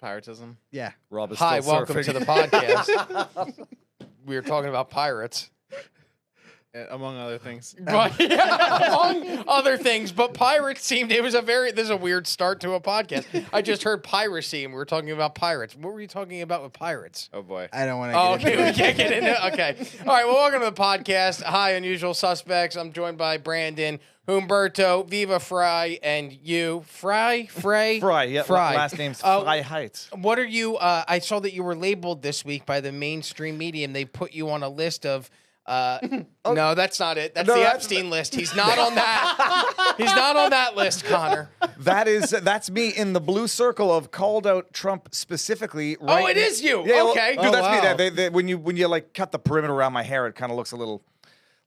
Piratism. Yeah. Rob is Hi, still welcome surfing. to the podcast. We were talking about pirates. Among other things. But, yeah, among other things, but pirates seemed this is a weird start to a podcast. I just heard piracy and we were talking about pirates. What were you talking about with pirates? Oh boy. I don't want to Oh, get okay, into we can't get into it. Okay. All right, well, welcome to the podcast. Hi, Unusual Suspects. I'm joined by Brandon, Humberto, Viva Frei, and you. Frei? Fry, yeah. Fry. Last name's Fry Heights. What are you, I saw that you were labeled this week by the mainstream media and they put you on a list of no, that's not it. That's No, the that's Epstein list. He's not on that. He's not on that list, Connor. That's me in the blue circle of called out Trump specifically. Right Oh, it is you. Yeah, well, Okay. dude, Oh, that's wow. me. When you like cut the perimeter around my hair, it kind of looks a little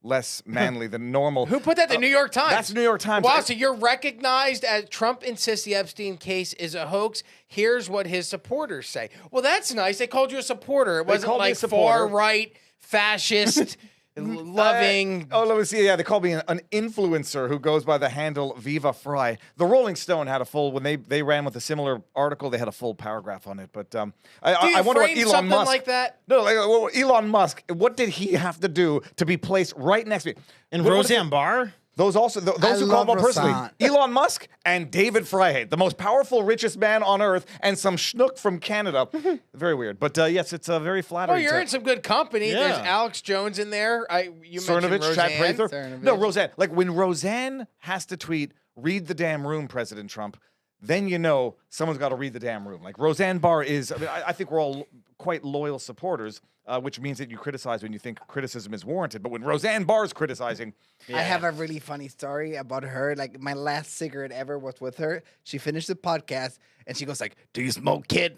less manly than normal. Who put that? The New York Times. That's New York Times. Wow, so you're recognized as Trump insists the Epstein case is a hoax. Here's what his supporters say. Well, that's nice. They called you a supporter. It wasn't called me a like supporter. far right, fascist, loving. Let me see. Yeah, they called me an influencer who goes by the handle Viva Frei. The Rolling Stone had a full, when they ran with a similar article, they had a full paragraph on it. But Do you I wonder what frame Elon something Musk. like that? No, Elon Musk. What did he have to do to be placed right next to me? And What- Roseanne Barr? Those also, those who call him love out personally, Roseanne. Elon Musk and David Frei, the most powerful, richest man on earth, and some schnook from Canada. Very weird, but yes, it's very Oh, flattering. you're in some good company. Yeah. There's Alex Jones in there. You mentioned Cernovich, Chad Roseanne. Prather. Cernovich. No, Roseanne. Like when Roseanne has to tweet, "Read the damn room, President Trump," then you know someone's got to read the damn room. Like Roseanne Barr is. I mean, I think we're all quite loyal supporters, which means that you criticize when you think criticism is warranted. But when Roseanne Barr's criticizing, I have a really funny story about her. Like my last cigarette ever was with her. She finished the podcast and she goes like, "Do you smoke, kid?"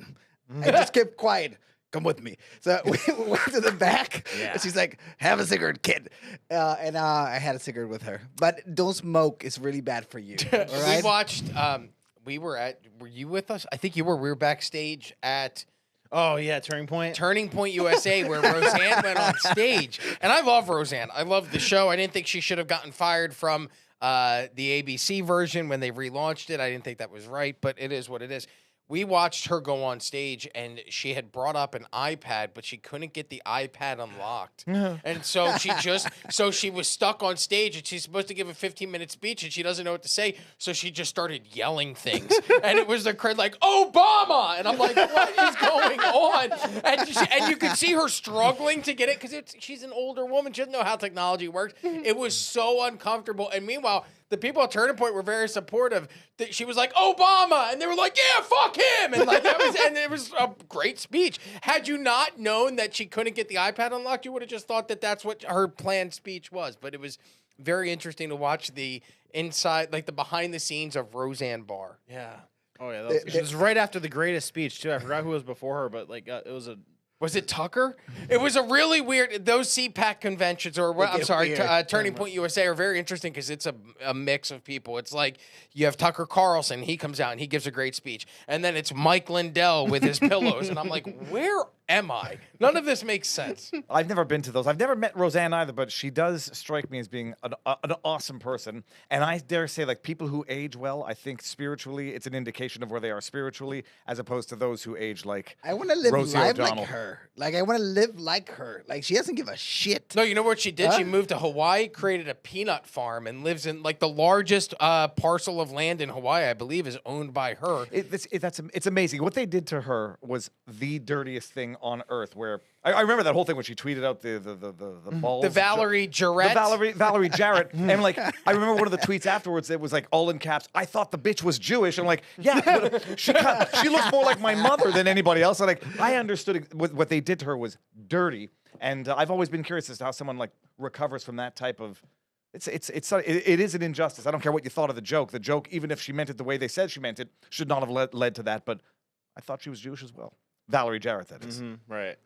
I just kept quiet. Come with me. So we went to the back and she's like, "Have a cigarette, kid." And I had a cigarette with her. But don't smoke. It's really bad for you. All right? We watched. Were you with us? I think you were. We were backstage at Oh, yeah, Turning Point. Turning Point USA, where Roseanne went on stage. And I love Roseanne. I love the show. I didn't think she should have gotten fired from the ABC version when they relaunched it. I didn't think that was right, but it is what it is. We watched her go on stage, and she had brought up an iPad, but she couldn't get the iPad unlocked. And so she was stuck on stage, and she's supposed to give a 15-minute speech, and she doesn't know what to say, so she just started yelling things. And it was the crowd like, "Obama!" And I'm like, what is going on? And you could see her struggling to get it, because she's an older woman. She doesn't know how technology works. It was so uncomfortable. And meanwhile, the people at Turning Point were very supportive. She was like, "Obama," and they were like, "Yeah, fuck him," and and it was a great speech. Had you not known that she couldn't get the iPad unlocked, you would have just thought that that's what her planned speech was. But it was very interesting to watch the inside, like the behind the scenes of Roseanne Barr. Yeah. Oh, yeah. It was right after the greatest speech, too. I forgot who was before her, but like it was a... Was it Tucker? It was a really weird. Those CPAC conventions, Turning Point USA, are very interesting because it's a mix of people. It's like you have Tucker Carlson, he comes out and he gives a great speech, and then it's Mike Lindell with his pillows, and I'm like, where am I? None of this makes sense. I've never been to those. I've never met Roseanne either, but she does strike me as being an awesome person. And I dare say, like, people who age well, I think spiritually, it's an indication of where they are spiritually, as opposed to those who age like I want to live Rosie life O'Donnell. like her. Like I want to live like her. Like she doesn't give a shit. No, you know what she did? Huh? She moved to Hawaii, created a peanut farm, and lives in like the largest parcel of land in Hawaii, I believe, is owned by her. It's amazing. What they did to her was the dirtiest thing on earth. Where I remember that whole thing when she tweeted out the balls. The Valerie Jarrett. The Valerie Jarrett. And like, I remember one of the tweets afterwards, it was like all in caps, "I thought the bitch was Jewish." I'm like, yeah, but she looks more like my mother than anybody else. And like, I understood what they did to her was dirty. And I've always been curious as to how someone like recovers from that type of, it is an injustice. I don't care what you thought of the joke. The joke, even if she meant it the way they said she meant it, should not have led to that. But I thought she was Jewish as well. Valerie Jarrett, that is. Right.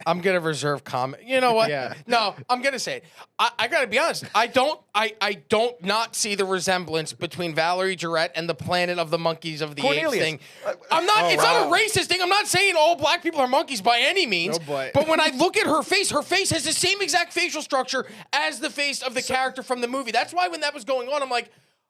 I'm gonna reserve comment. You know what? Yeah. No, I'm gonna say it. I gotta be honest. I don't not see the resemblance between Valerie Jarrett and the Planet of the Monkeys of the Apes Cornelius. thing. I'm not. It's wow. not a racist thing. I'm not saying all black people are monkeys by any means. No, but when I look at her face has the same exact facial structure as the face of the character from the movie. That's why when that was going on, I'm like,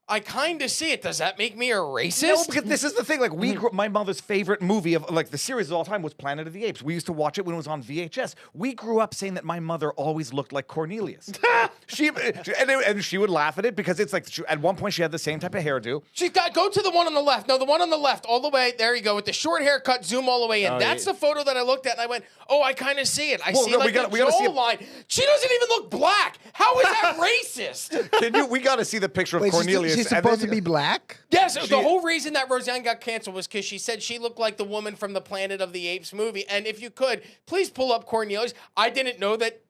I kind of see it. Does that make me a racist? No, because this is the thing. Like, my mother's favorite movie of like the series of all time was Planet of the Apes. We used to watch it when it was on VHS. We grew up saying that my mother always looked like Cornelius. and she would laugh at it because it's like at one point she had the same type of hairdo. She's got go to the one on the left. No, the one on the left, all the way. There you go with the short haircut. Zoom all the way in. That's the photo that I looked at and I went, "Oh, I kind of see it. I see like the jawline. She doesn't even look black. How is that racist?" We got to see the picture of Wait, Cornelius. she's supposed to be black? Yes, the whole reason that Roseanne got canceled was because she said she looked like the woman from the Planet of the Apes movie. And if you could, please pull up Cornelius. I didn't know that.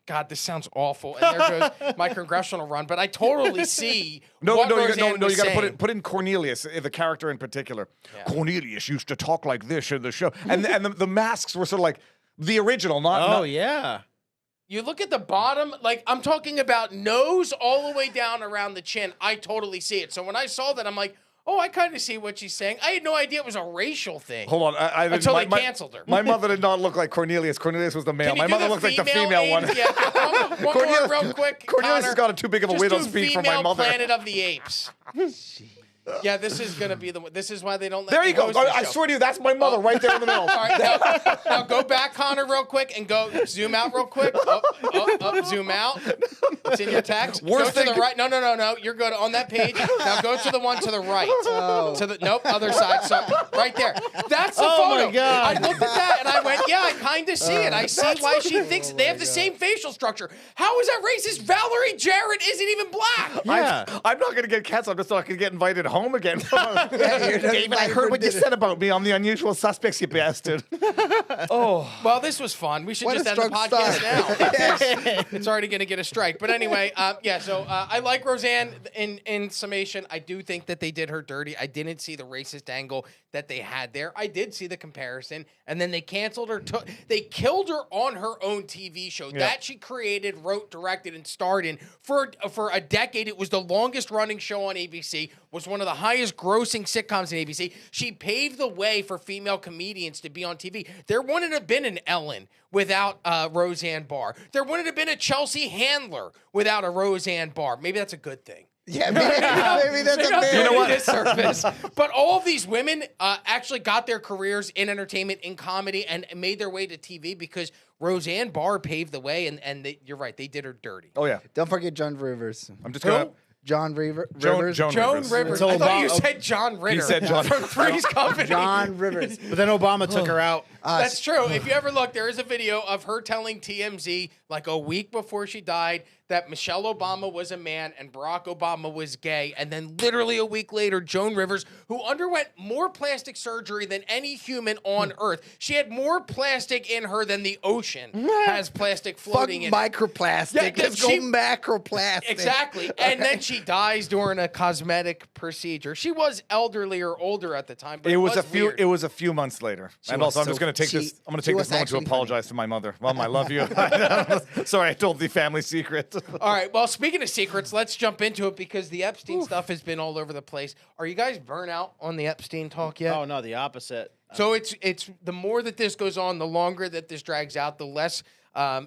God, this sounds awful. And there goes my congressional run. But I totally see. You got to put in Cornelius, the character in particular. Yeah. Cornelius used to talk like this in the show, and the masks were sort of like the original, not. Yeah. You look at the bottom, like I'm talking about nose all the way down around the chin. I totally see it. So when I saw that, I'm like, oh, I kind of see what she's saying. I had no idea it was a racial thing. Hold on. Until they canceled her. My mother did not look like Cornelius. Cornelius was the male. My mother looked like the female one. Yeah, one more real quick. Cornelius has got too big of a widow's peak for my mother. Planet of the Apes. Yeah, this is going to be the one. This is why they don't let There me you go. host the I show. swear to you, that's my mother right there in the middle. All right, now go back, Connor, real quick, and go zoom out real quick. Up, zoom out. It's in your text. Worst go to the right. No. You're good on that page. Now go to the one to the right. To the other side. So right there. That's the photo. My God. I looked at that and I went, yeah, I kind of see it. I see why she thinks they have the same facial structure. How is that racist? Valerie Jarrett isn't even black. Yeah. I'm not going to get canceled. I'm just not going to get invited home again. David, I heard what you said about me on The Unusual Suspects, you bastard. Well, this was fun. We should What just a end the strong podcast start. now. It's already going to get a strike. But anyway, so I like Roseanne. In summation, I do think that they did her dirty. I didn't see the racist angle that they had there. I did see the comparison. And then they canceled her. They killed her on her own TV show that she created, wrote, directed, and starred in. For a decade, it was the longest running show on ABC, was one of the highest grossing sitcoms in ABC. She paved the way for female comedians to be on TV. There wouldn't have been an Ellen without Roseanne Barr. There wouldn't have been a Chelsea Handler without a Roseanne Barr. Maybe that's a good thing. Yeah, maybe that's a fair. You know what? Disservice. But all of these women actually got their careers in entertainment, in comedy, and made their way to TV because Roseanne Barr paved the way, and you're right, they did her dirty. Oh, yeah. Don't forget John Rivers. I'm just going to... John Rivers. Joan Rivers. I thought you said John Ritter. He said John from Three's Company. John Rivers. But then Obama took her out. That's true. If you ever look, there is a video of her telling TMZ like a week before she died that Michelle Obama was a man and Barack Obama was gay. And then literally a week later, Joan Rivers, who underwent more plastic surgery than any human on Earth. She had more plastic in her than the ocean has plastic floating in it. Microplastic. Yeah, Let's go macroplastic. Exactly. And then she dies during a cosmetic procedure. She was elderly or older at the time, but It was weird. a few months later. And was also, I'm so- just going to take she- this. I'm going to she take was this moment to actually apologize to my mother. Mom, I love you. Sorry, I told the family secret. All right. Well, speaking of secrets, let's jump into it because the Epstein stuff has been all over the place. Are you guys burnt out on the Epstein talk yet? Oh no, the opposite. So it's the more that this goes on, the longer that this drags out, the less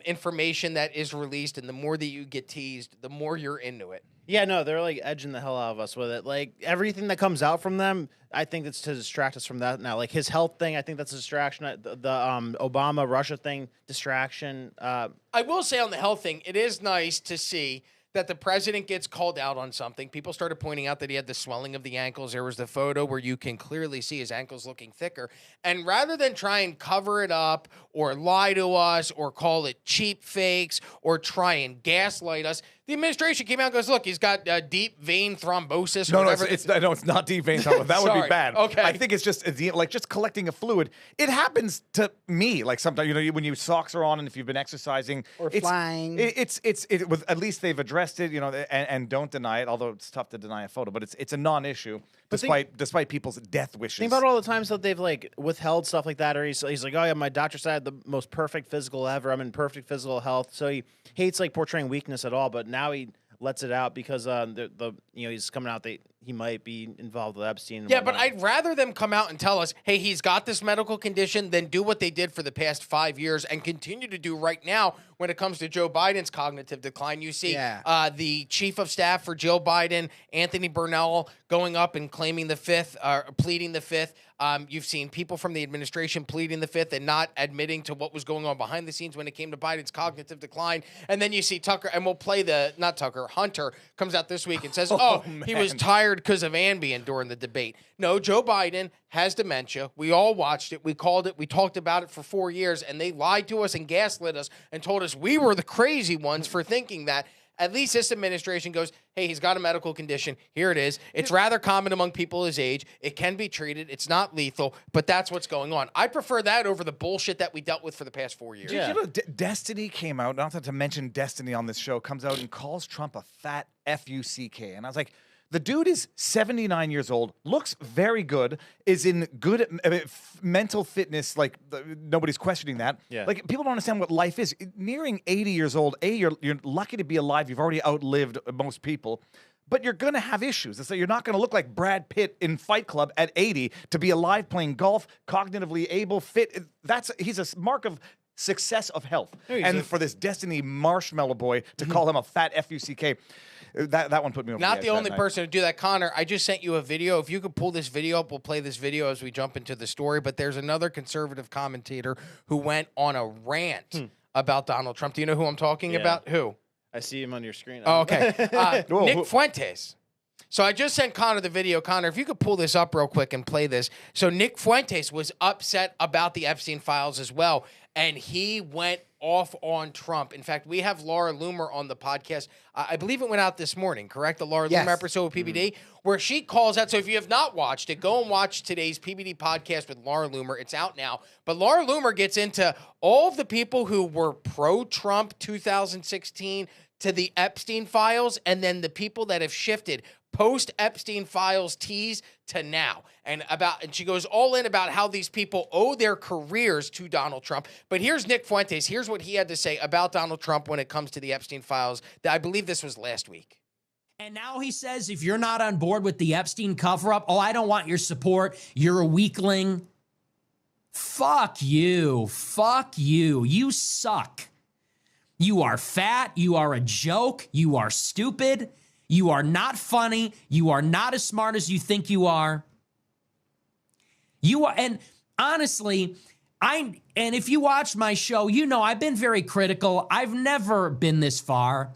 information that is released, and the more that you get teased, the more you're into it. Yeah, no, they're like edging the hell out of us with it. Like everything that comes out from them, I think it's to distract us from that now. Like his health thing, I think that's a distraction. The Obama Russia thing, distraction. I will say on the health thing, it is nice to see that the president gets called out on something. People started pointing out that he had the swelling of the ankles. There was the photo where you can clearly see his ankles looking thicker. And rather than try and cover it up or lie to us or call it cheap fakes or try and gaslight us, the administration came out and goes, look, he's got deep vein thrombosis or whatever. It's not deep vein thrombosis. That would be Sorry. bad. Okay. I think it's just like just collecting a fluid. It happens to me. Like sometimes, when your socks are on and if you've been exercising Or it's, flying. At least they've addressed it, and don't deny it. Although it's tough to deny a photo, but it's a non-issue despite people's death wishes. Think about all the times that they've like withheld stuff like that, or he's like, oh yeah, my doctor said I had the most perfect physical ever. I'm in perfect physical health. So he hates like portraying weakness at all, but now he lets it out because he's coming out. he might be involved with Epstein. And Yeah, but whatnot. I'd rather them come out and tell us, hey, he's got this medical condition than do what they did for the past 5 years and continue to do right now when it comes to Joe Biden's cognitive decline. You see the chief of staff for Joe Biden, Anthony Bernal, going up and claiming the fifth, pleading the fifth. You've seen people from the administration pleading the fifth and not admitting to what was going on behind the scenes when it came to Biden's cognitive decline. And then you see Tucker, and we'll play Hunter comes out this week and says, he was tired because of Ambien during the debate. No, Joe Biden has dementia. We all watched it. We called it. We talked about it for 4 years, and they lied to us and gaslit us and told us we were the crazy ones for thinking that. At least this administration goes, hey, he's got a medical condition. Here it is. It's rather common among people his age. It can be treated. It's not lethal, but that's what's going on. I prefer that over the bullshit that we dealt with for the past 4 years. Yeah. You know, Destiny came out, not to mention Destiny on this show, comes out and calls Trump a fat F-U-C-K. And I was like, the dude is 79 years old, looks very good, is in good mental fitness. Like, nobody's questioning that. Yeah. Like, people don't understand what life is. Nearing 80 years old, you're lucky to be alive. You've already outlived most people. But you're going to have issues. And so you're not going to look like Brad Pitt in Fight Club at 80 to be alive, playing golf, cognitively able, fit. He's a mark of success of health. And for this Destiny marshmallow boy to call him a fat F-U-C-K, that one put me over Not the the edge only that night. person to do that, Connor. I just sent you a video. If you could pull this video up, we'll play this video as we jump into the story. But there's another conservative commentator who went on a rant about Donald Trump. Do you know who I'm talking about? Who? I see him on your screen. Oh, okay. Nick Fuentes. So I just sent Connor the video. Connor, if you could pull this up real quick and play this. So Nick Fuentes was upset about the Epstein files as well, and he went off on Trump. In fact, we have Laura Loomer on the podcast. I believe it went out this morning, correct? The Laura Loomer episode with PBD, where she calls out. So if you have not watched it, go and watch today's PBD podcast with Laura Loomer. It's out now. But Laura Loomer gets into all of the people who were pro-Trump 2016 to the Epstein files, and then the people that have shifted post-Epstein files tease to now. And she goes all in about how these people owe their careers to Donald Trump. But here's Nick Fuentes. Here's what he had to say about Donald Trump when it comes to the Epstein files. I believe this was last week. And now he says, if you're not on board with the Epstein cover-up, I don't want your support. You're a weakling. Fuck you. Fuck you. You suck. You are fat. You are a joke. You are stupid. You are not funny. You are not as smart as you think you are. You are, and honestly, and if you watch my show, you know I've been very critical. I've never been this far.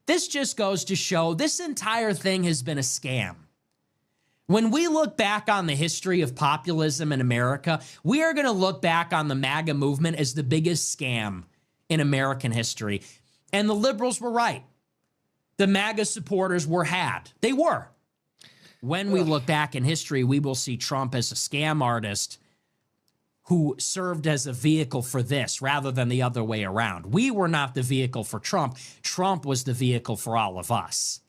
This just goes to show this entire thing has been a scam. When we look back on the history of populism in America, we are going to look back on the MAGA movement as the biggest scam in American history. And the liberals were right. The MAGA supporters were had. They were. When we look back in history, we will see Trump as a scam artist who served as a vehicle for this rather than the other way around. We were not the vehicle for Trump. Trump was the vehicle for all of us.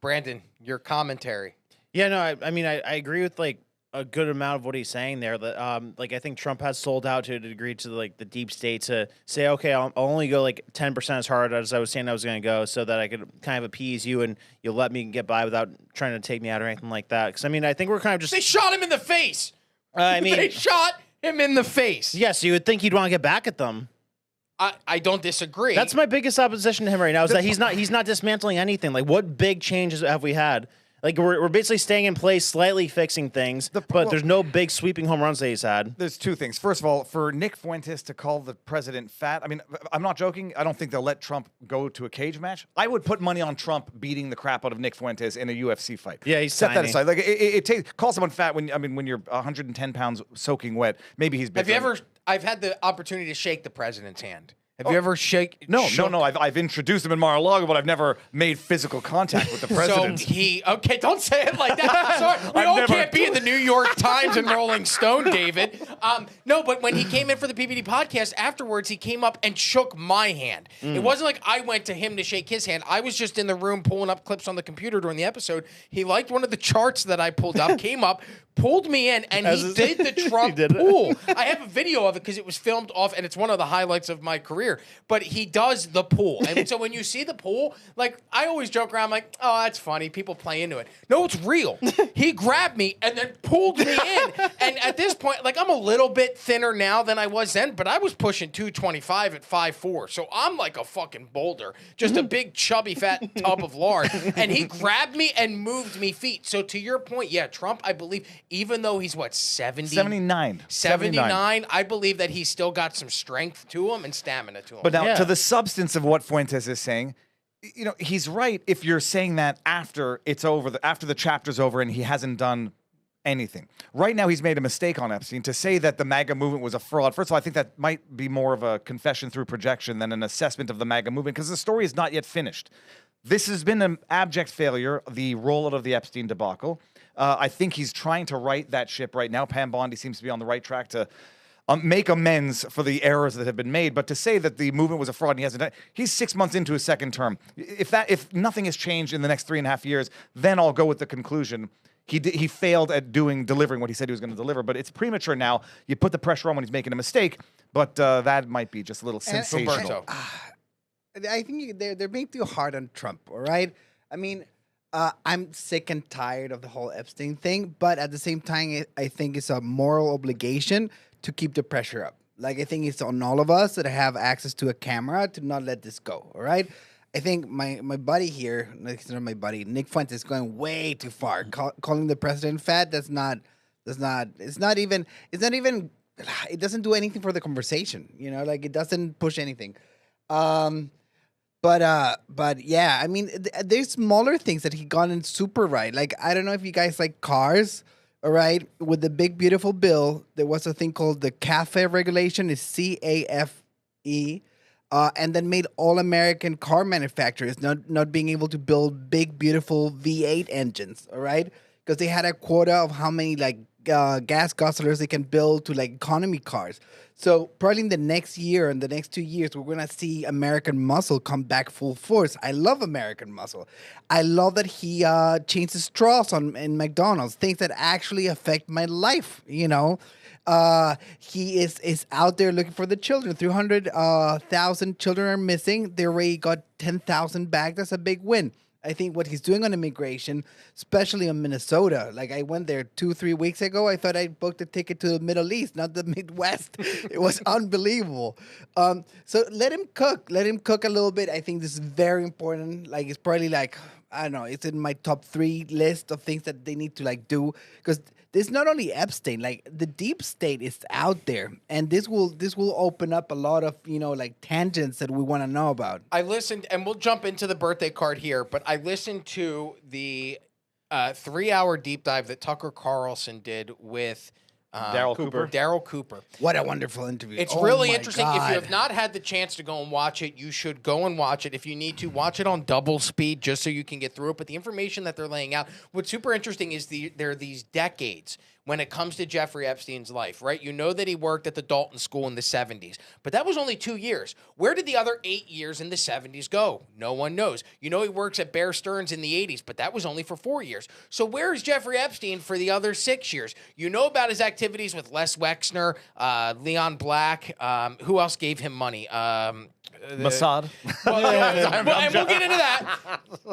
Brandon, your commentary. Yeah, no, I mean, I agree with like a good amount of what he's saying there. That like I think Trump has sold out to a degree to like the deep state to say, okay, I'll only go like 10% as hard as I was saying I was going to go, so that I could kind of appease you and you'll let me get by without trying to take me out or anything like that. Because I mean, I think we're kind of just They shot him in the face. I mean, They shot him in the face. yeah, so you would think he'd want to get back at them. I don't disagree. That's my biggest opposition to him right now is that he's not dismantling anything. Like, what big changes have we had? Like, we're basically staying in place, slightly fixing things, but there's no big sweeping home runs that he's had. There's two things. First of all, for Nick Fuentes to call the president fat, I mean, I'm not joking. I don't think they'll let Trump go to a cage match. I would put money on Trump beating the crap out of Nick Fuentes in a UFC fight. Yeah, he's Set that tiny. aside. Like, it takes call someone fat when you're 110 pounds soaking wet. Maybe he's bigger. Have you ever? I've had the opportunity to shake the president's hand. Have you ever shook? No. I've introduced him in Mar-a-Lago, but I've never made physical contact with the president. So okay, don't say it like that. Sorry, we all can't be in the New York Times and Rolling Stone, David. No, but when he came in for the PBD podcast afterwards, he came up and shook my hand. It wasn't like I went to him to shake his hand. I was just in the room pulling up clips on the computer during the episode. He liked one of the charts that I pulled up, came up, pulled me in, and he did the Trump pull. I have a video of it because it was filmed off, and it's one of the highlights of my career. career. But he does the pool. And so when you see the pool, like, I always joke around like, oh, that's funny. People play into it. No, it's real. He grabbed me and then pulled me in. And at this point, like, I'm a little bit thinner now than I was then, but I was pushing 225 at 5'4". So I'm like a fucking boulder, just a big chubby fat tub of lard. And he grabbed me and moved me feet. So to your point, yeah, Trump, I believe, even though he's what, 79. 79, I believe that he's still got some strength to him and stamina to him. But now, to the substance of what Fuentes is saying, you know, he's right if you're saying that after it's over, after the chapter's over and he hasn't done anything. Right now, he's made a mistake on Epstein. To say that the MAGA movement was a fraud, first of all, I think that might be more of a confession through projection than an assessment of the MAGA movement, because the story is not yet finished. This has been an abject failure, the rollout of the Epstein debacle. I think he's trying to right that ship right now. Pam Bondi seems to be on the right track to make amends for the errors that have been made. But to say that the movement was a fraud and he hasn't done, he's 6 months into his second term. If nothing has changed in the next 3.5 years, then I'll go with the conclusion. He failed at delivering what he said he was going to deliver. But it's premature now. You put the pressure on when he's making a mistake. But that might be just a little sensational. I think they're being too hard on Trump, all right? I mean, I'm sick and tired of the whole Epstein thing, but at the same time, I think it's a moral obligation to keep the pressure up. Like, I think it's on all of us that have access to a camera to not let this go, all right? I think my buddy here, it's not my buddy, Nick Fuentes, is going way too far. Calling the president fat, it's not even, it doesn't do anything for the conversation, you know? Like, it doesn't push anything. But yeah, I mean, there's smaller things that he got in super right. Like, I don't know if you guys like cars, all right? With the big, beautiful bill, there was a thing called the CAFE regulation, is CAFE, and then made all American car manufacturers not being able to build big, beautiful V8 engines, all right? Because they had a quota of how many, like, gas guzzlers they can build to, like, economy cars. So probably in the next year and the next 2 years, we're going to see American muscle come back full force. I love American muscle. I love that he changed the straws in McDonald's, things that actually affect my life, you know. He is out there looking for the children. 300,000 children are missing. They already got 10,000 back. That's a big win. I think what he's doing on immigration, especially in Minnesota, like I went there 2-3 weeks ago. I thought I booked a ticket to the Middle East, not the Midwest. It was unbelievable. So let him cook. Let him cook a little bit. I think this is very important. Like, it's probably like, I don't know, it's in my top 3 list of things that they need to, like, do, because there's not only Epstein, like, the deep state is out there, and this will open up a lot of, you know, like, tangents that we want to know about. I listened, and we'll jump into the birthday card here, but I listened to the 3-hour deep dive that Tucker Carlson did with Daryl Cooper. What a wonderful interview. It's really interesting. God. If you have not had the chance to go and watch it, you should go and watch it. If you need to, watch it on double speed just so you can get through it. But the information that they're laying out, what's super interesting is there are these decades when it comes to Jeffrey Epstein's life, right? You know that he worked at the Dalton School in the 70s, but that was only 2 years. Where did the other 8 years in the 70s go? No one knows. You know he works at Bear Stearns in the 80s, but that was only for 4 years. So where is Jeffrey Epstein for the other 6 years? You know about his activities with Les Wexner, Leon Black. Who else gave him money? Mossad. And we'll get into that.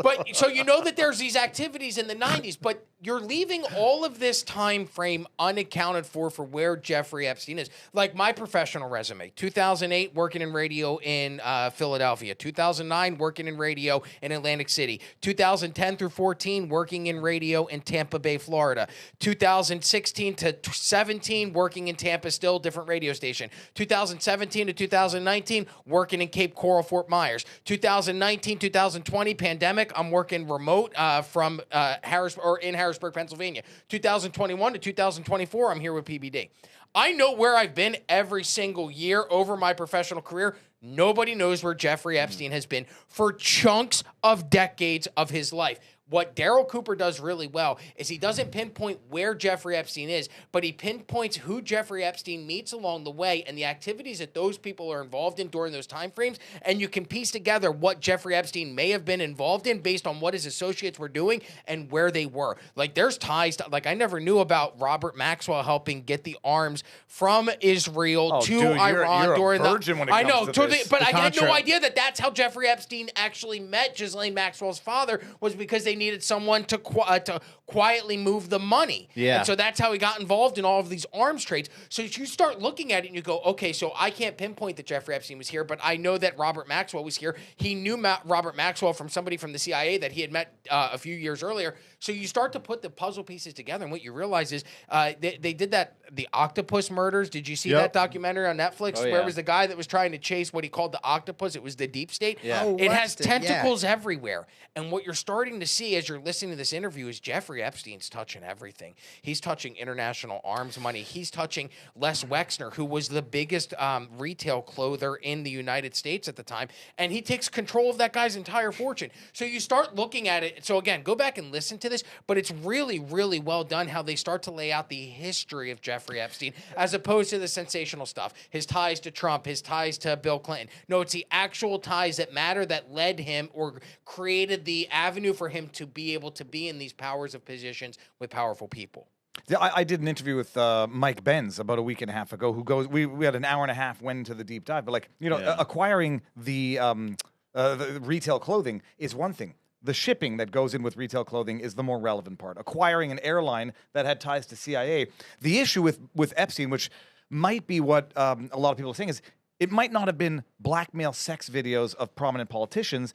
But so you know that there's these activities in the 90s, but you're leaving all of this time frame unaccounted for where Jeffrey Epstein is. Like my professional resume, 2008, working in radio in Philadelphia. 2009, working in radio in Atlantic City. 2010 through 14, working in radio in Tampa Bay, Florida. 2016 to 17, working in Tampa still, different radio station. 2017 to 2019, working in Cape Coral, Fort Myers. 2019, 2020, pandemic, I'm working remote from Harrisburg, Pennsylvania. 2021 to 2024, I'm here with PBD. I know where I've been every single year over my professional career. Nobody knows where Jeffrey Epstein has been for chunks of decades of his life. What Daryl Cooper does really well is he doesn't pinpoint where Jeffrey Epstein is, but he pinpoints who Jeffrey Epstein meets along the way and the activities that those people are involved in during those time frames, and you can piece together what Jeffrey Epstein may have been involved in based on what his associates were doing and where they were. Like, there's ties to, like, I never knew about Robert Maxwell helping get the arms from Israel to dude, Iran you're during a virgin when it I comes know, to this. but I had no Contra. idea that that's how Jeffrey Epstein actually met Ghislaine Maxwell's father, was because they needed someone to quietly move the money. Yeah. And so that's how he got involved in all of these arms trades. So you start looking at it and you go, okay, so I can't pinpoint that Jeffrey Epstein was here, but I know that Robert Maxwell was here. He knew Robert Maxwell from somebody from the CIA that he had met a few years earlier. So you start to put the puzzle pieces together, and what you realize is they did that, the octopus murders. Did you see that documentary on Netflix where yeah. it was the guy that was trying to chase what he called the octopus? It was the deep state. Yeah. Oh, It has watched it, yeah. tentacles everywhere. And what you're starting to see as you're listening to this interview is Jeffrey Epstein's touching everything. He's touching international arms money. He's touching Les Wexner, who was the biggest retail clother in the United States at the time. And he takes control of that guy's entire fortune. So you start looking at it. So again, go back and listen to this. But it's really, really well done how they start to lay out the history of Jeffrey Epstein as opposed to the sensational stuff. His ties to Trump, his ties to Bill Clinton. No, it's the actual ties that matter that led him or created the avenue for him to be able to be in these powers of positions with powerful people. Yeah, I did an interview with Mike Benz about a week and a half ago. Who goes? We had an hour and a half, went into the deep dive. But like acquiring the retail clothing is one thing. The shipping that goes in with retail clothing is the more relevant part. Acquiring an airline that had ties to CIA. The issue with Epstein, which might be what a lot of people are saying, is it might not have been blackmail sex videos of prominent politicians.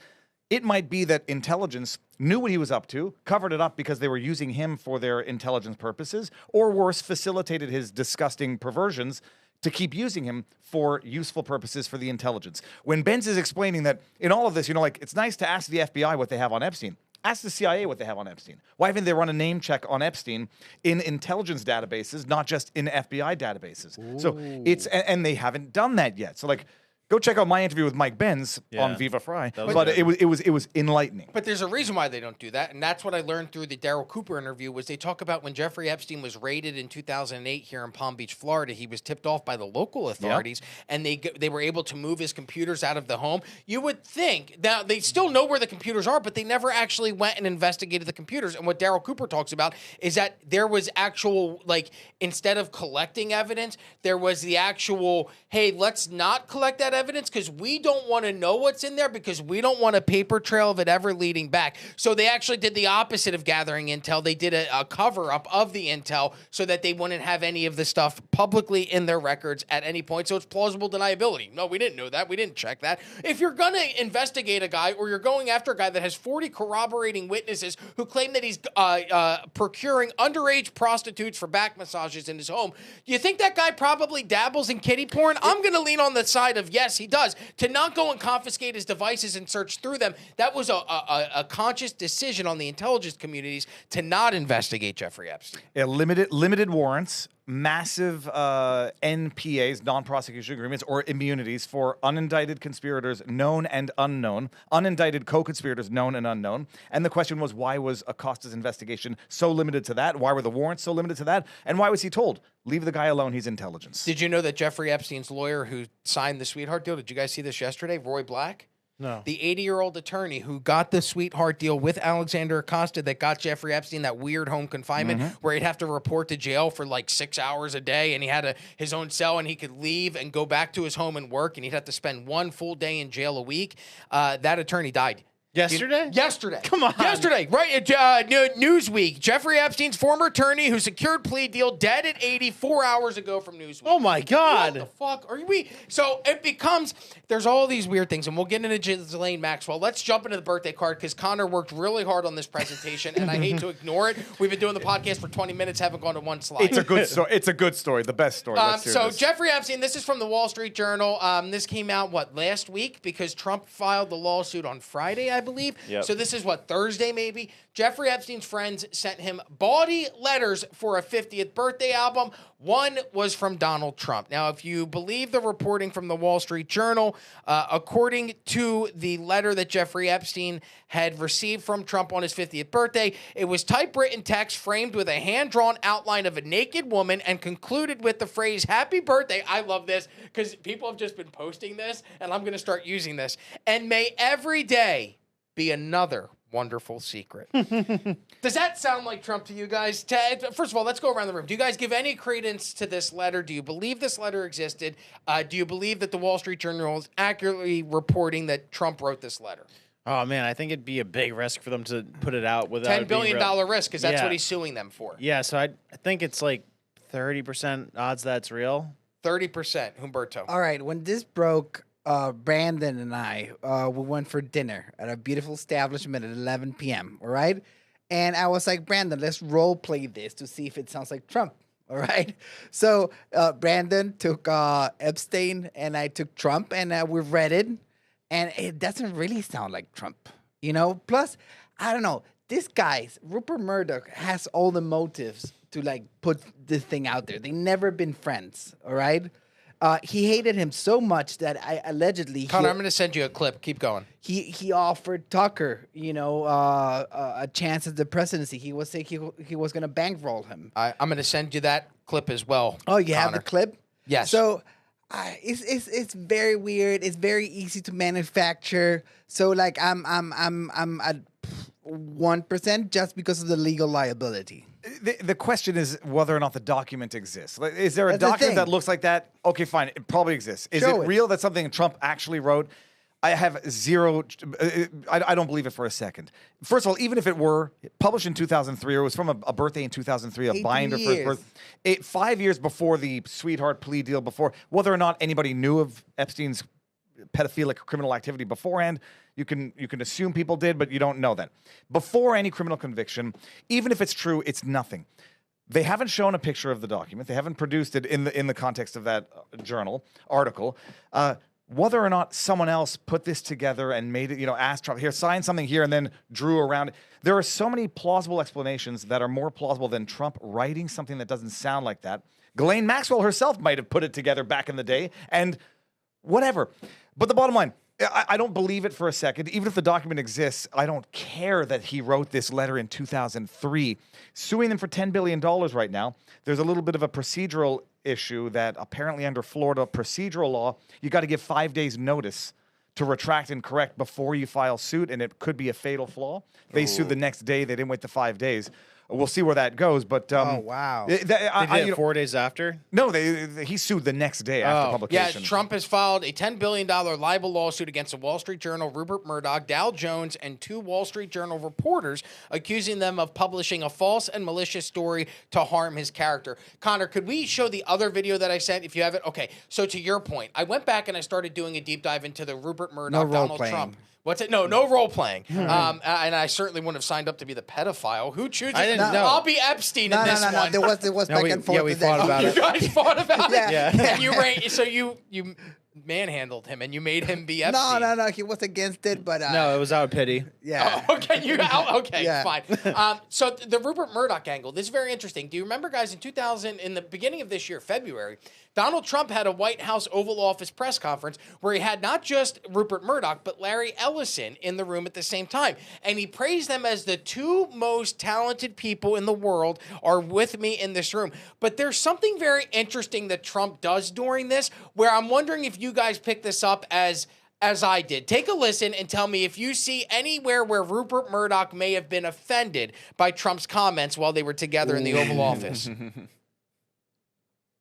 It might be that intelligence knew what he was up to, covered it up because they were using him for their intelligence purposes, or worse, facilitated his disgusting perversions to keep using him for useful purposes for the intelligence. When Benz is explaining that in all of this, like, it's nice to ask the FBI what they have on Epstein. Ask the CIA what they have on Epstein. Why haven't they run a name check on Epstein in intelligence databases, not just in FBI databases? Ooh. So and they haven't done that yet. So like, go check out my interview with Mike Benz on Viva Frei. But it was enlightening. But there's a reason why they don't do that, and that's what I learned through the Daryl Cooper interview. Was they talk about when Jeffrey Epstein was raided in 2008 here in Palm Beach, Florida. He was tipped off by the local authorities, and they were able to move his computers out of the home. You would think that they still know where the computers are, but they never actually went and investigated the computers. And what Daryl Cooper talks about is that there was actual, like, instead of collecting evidence, there was the actual, hey, let's not collect that evidence because we don't want to know what's in there because we don't want a paper trail of it ever leading back. So they actually did the opposite of gathering intel. They did a cover-up of the intel so that they wouldn't have any of the stuff publicly in their records at any point. So it's plausible deniability. No, we didn't know that. We didn't check that. If you're going to investigate a guy or you're going after a guy that has 40 corroborating witnesses who claim that he's procuring underage prostitutes for back massages in his home, do you think that guy probably dabbles in kiddie porn? I'm going to lean on the side of yes, he does. To not go and confiscate his devices and search through them, that was a conscious decision on the intelligence communities to not investigate Jeffrey Epstein. Yeah, limited warrants, massive NPAs, non-prosecution agreements, or immunities for unindicted conspirators, known and unknown, unindicted co-conspirators, known and unknown. And the question was, why was Acosta's investigation so limited to that? Why were the warrants so limited to that? And why was he told, leave the guy alone, he's intelligence? Did you know that Jeffrey Epstein's lawyer who signed the sweetheart deal, did you guys see this yesterday, Roy Black? No. The 80-year-old attorney who got the sweetheart deal with Alexander Acosta that got Jeffrey Epstein that weird home confinement where he'd have to report to jail for like 6 hours a day, and he had his own cell, and he could leave and go back to his home and work, and he'd have to spend one full day in jail a week. That attorney died. Yesterday? Yesterday. Come on. Yesterday, right? Newsweek. Jeffrey Epstein's former attorney who secured plea deal dead at 80 4 hours ago from Newsweek. Oh, my God. What the fuck are we? So it becomes, there's all these weird things, and we'll get into Ghislaine Maxwell. Let's jump into the birthday card because Connor worked really hard on this presentation, and I hate to ignore it. We've been doing the podcast for 20 minutes, haven't gone to one slide. It's a good story. It's a good story. The best story. Let's hear this. Jeffrey Epstein, this is from the Wall Street Journal. This came out, last week? Because Trump filed the lawsuit on Friday, I believe. Yep. So this is Thursday maybe? Jeffrey Epstein's friends sent him bawdy letters for a 50th birthday album. One was from Donald Trump. Now, if you believe the reporting from the Wall Street Journal, according to the letter that Jeffrey Epstein had received from Trump on his 50th birthday, it was typewritten text framed with a hand-drawn outline of a naked woman and concluded with the phrase, "Happy birthday." I love this because people have just been posting this, and I'm going to start using this. "And may every day be another wonderful secret." Does that sound like Trump to you guys? First of all, let's go around the room. Do you guys give any credence to this letter? Do you believe this letter existed? Do you believe that the Wall Street Journal is accurately reporting that Trump wrote this letter? Oh man, I think it'd be a big risk for them to put it out without $10 billion risk, because that's what he's suing them for. Yeah, so I think it's like 30% odds that's real. 30%, Humberto. All right, when this broke, Brandon and I, we went for dinner at a beautiful establishment at 11 p.m., all right? And I was like, Brandon, let's role play this to see if it sounds like Trump, all right? So Brandon took Epstein and I took Trump, and we read it, and it doesn't really sound like Trump, you know? Plus, I don't know, this guy, Rupert Murdoch, has all the motives to, like, put this thing out there. They never been friends, all right? He hated him so much that allegedly... Connor, I'm going to send you a clip. Keep going. He offered Tucker, you know, a chance at the presidency. He was saying he was going to bankroll him. I'm going to send you that clip as well. Oh, you Connor. have the clip? Yes. So it's very weird. It's very easy to manufacture. So like I'm at 1% just because of the legal liability. The question is whether or not the document exists. Like, is there a That's the document thing. that looks like that? Okay, fine. It probably exists. Is Show it it. real that something Trump actually wrote? I have zero. I don't believe it for a second. First of all, even if it were published in 2003 or was from a birthday in 2003, a 18 binder for his years. birth, 5 years before the sweetheart plea deal, before whether or not anybody knew of Epstein's pedophilic criminal activity beforehand, you can assume people did, but you don't know that. Before any criminal conviction, even if it's true, it's nothing. They haven't shown a picture of the document. They haven't produced it in the context of that journal article. Whether or not someone else put this together and made it, you know, asked Trump, here, sign something here, and then drew around it. There are so many plausible explanations that are more plausible than Trump writing something that doesn't sound like that. Ghislaine Maxwell herself might have put it together back in the day, and whatever. But the bottom line, I don't believe it for a second. Even if the document exists, I don't care that he wrote this letter in 2003. Suing them for $10 billion right now. There's a little bit of a procedural issue that apparently under Florida procedural law, you got to give 5 days notice to retract and correct before you file suit, and it could be a fatal flaw. They sued the next day. They didn't wait the 5 days. We'll see where that goes, but Oh, wow. They did it 4 days after? No, he sued the next day after Yeah, publication. Trump has filed a $10 billion libel lawsuit against the Wall Street Journal, Rupert Murdoch, Dow Jones, and 2 Wall Street Journal reporters, accusing them of publishing a false and malicious story to harm his character. Connor, could we show the other video that I sent, if you have it? Okay, so to your point, I went back and I started doing a deep dive into the Rupert Murdoch, No Donald role-playing. Trump. What's it? No role playing. And I certainly wouldn't have signed up to be the pedophile. Who chooses? I didn't know. I'll be Epstein No, in no, this no, no. one. There was back and forth. yeah, we with that. fought about You it. guys fought about it. Yeah. You manhandled him and you made him be No, Epstein. no, he was against it, but No, it was out of pity. yeah. Oh, okay, okay, Yeah. fine. So the Rupert Murdoch angle, this is very interesting. Do you remember, guys, in the beginning of this year, February, Donald Trump had a White House Oval Office press conference where he had not just Rupert Murdoch, but Larry Ellison in the room at the same time. And he praised them as the 2 most talented people in the world are with me in this room. But there's something very interesting that Trump does during this, where I'm wondering if you guys pick this up as I did. Take a listen and tell me if you see anywhere where Rupert Murdoch may have been offended by Trump's comments while they were together in the Oval Office.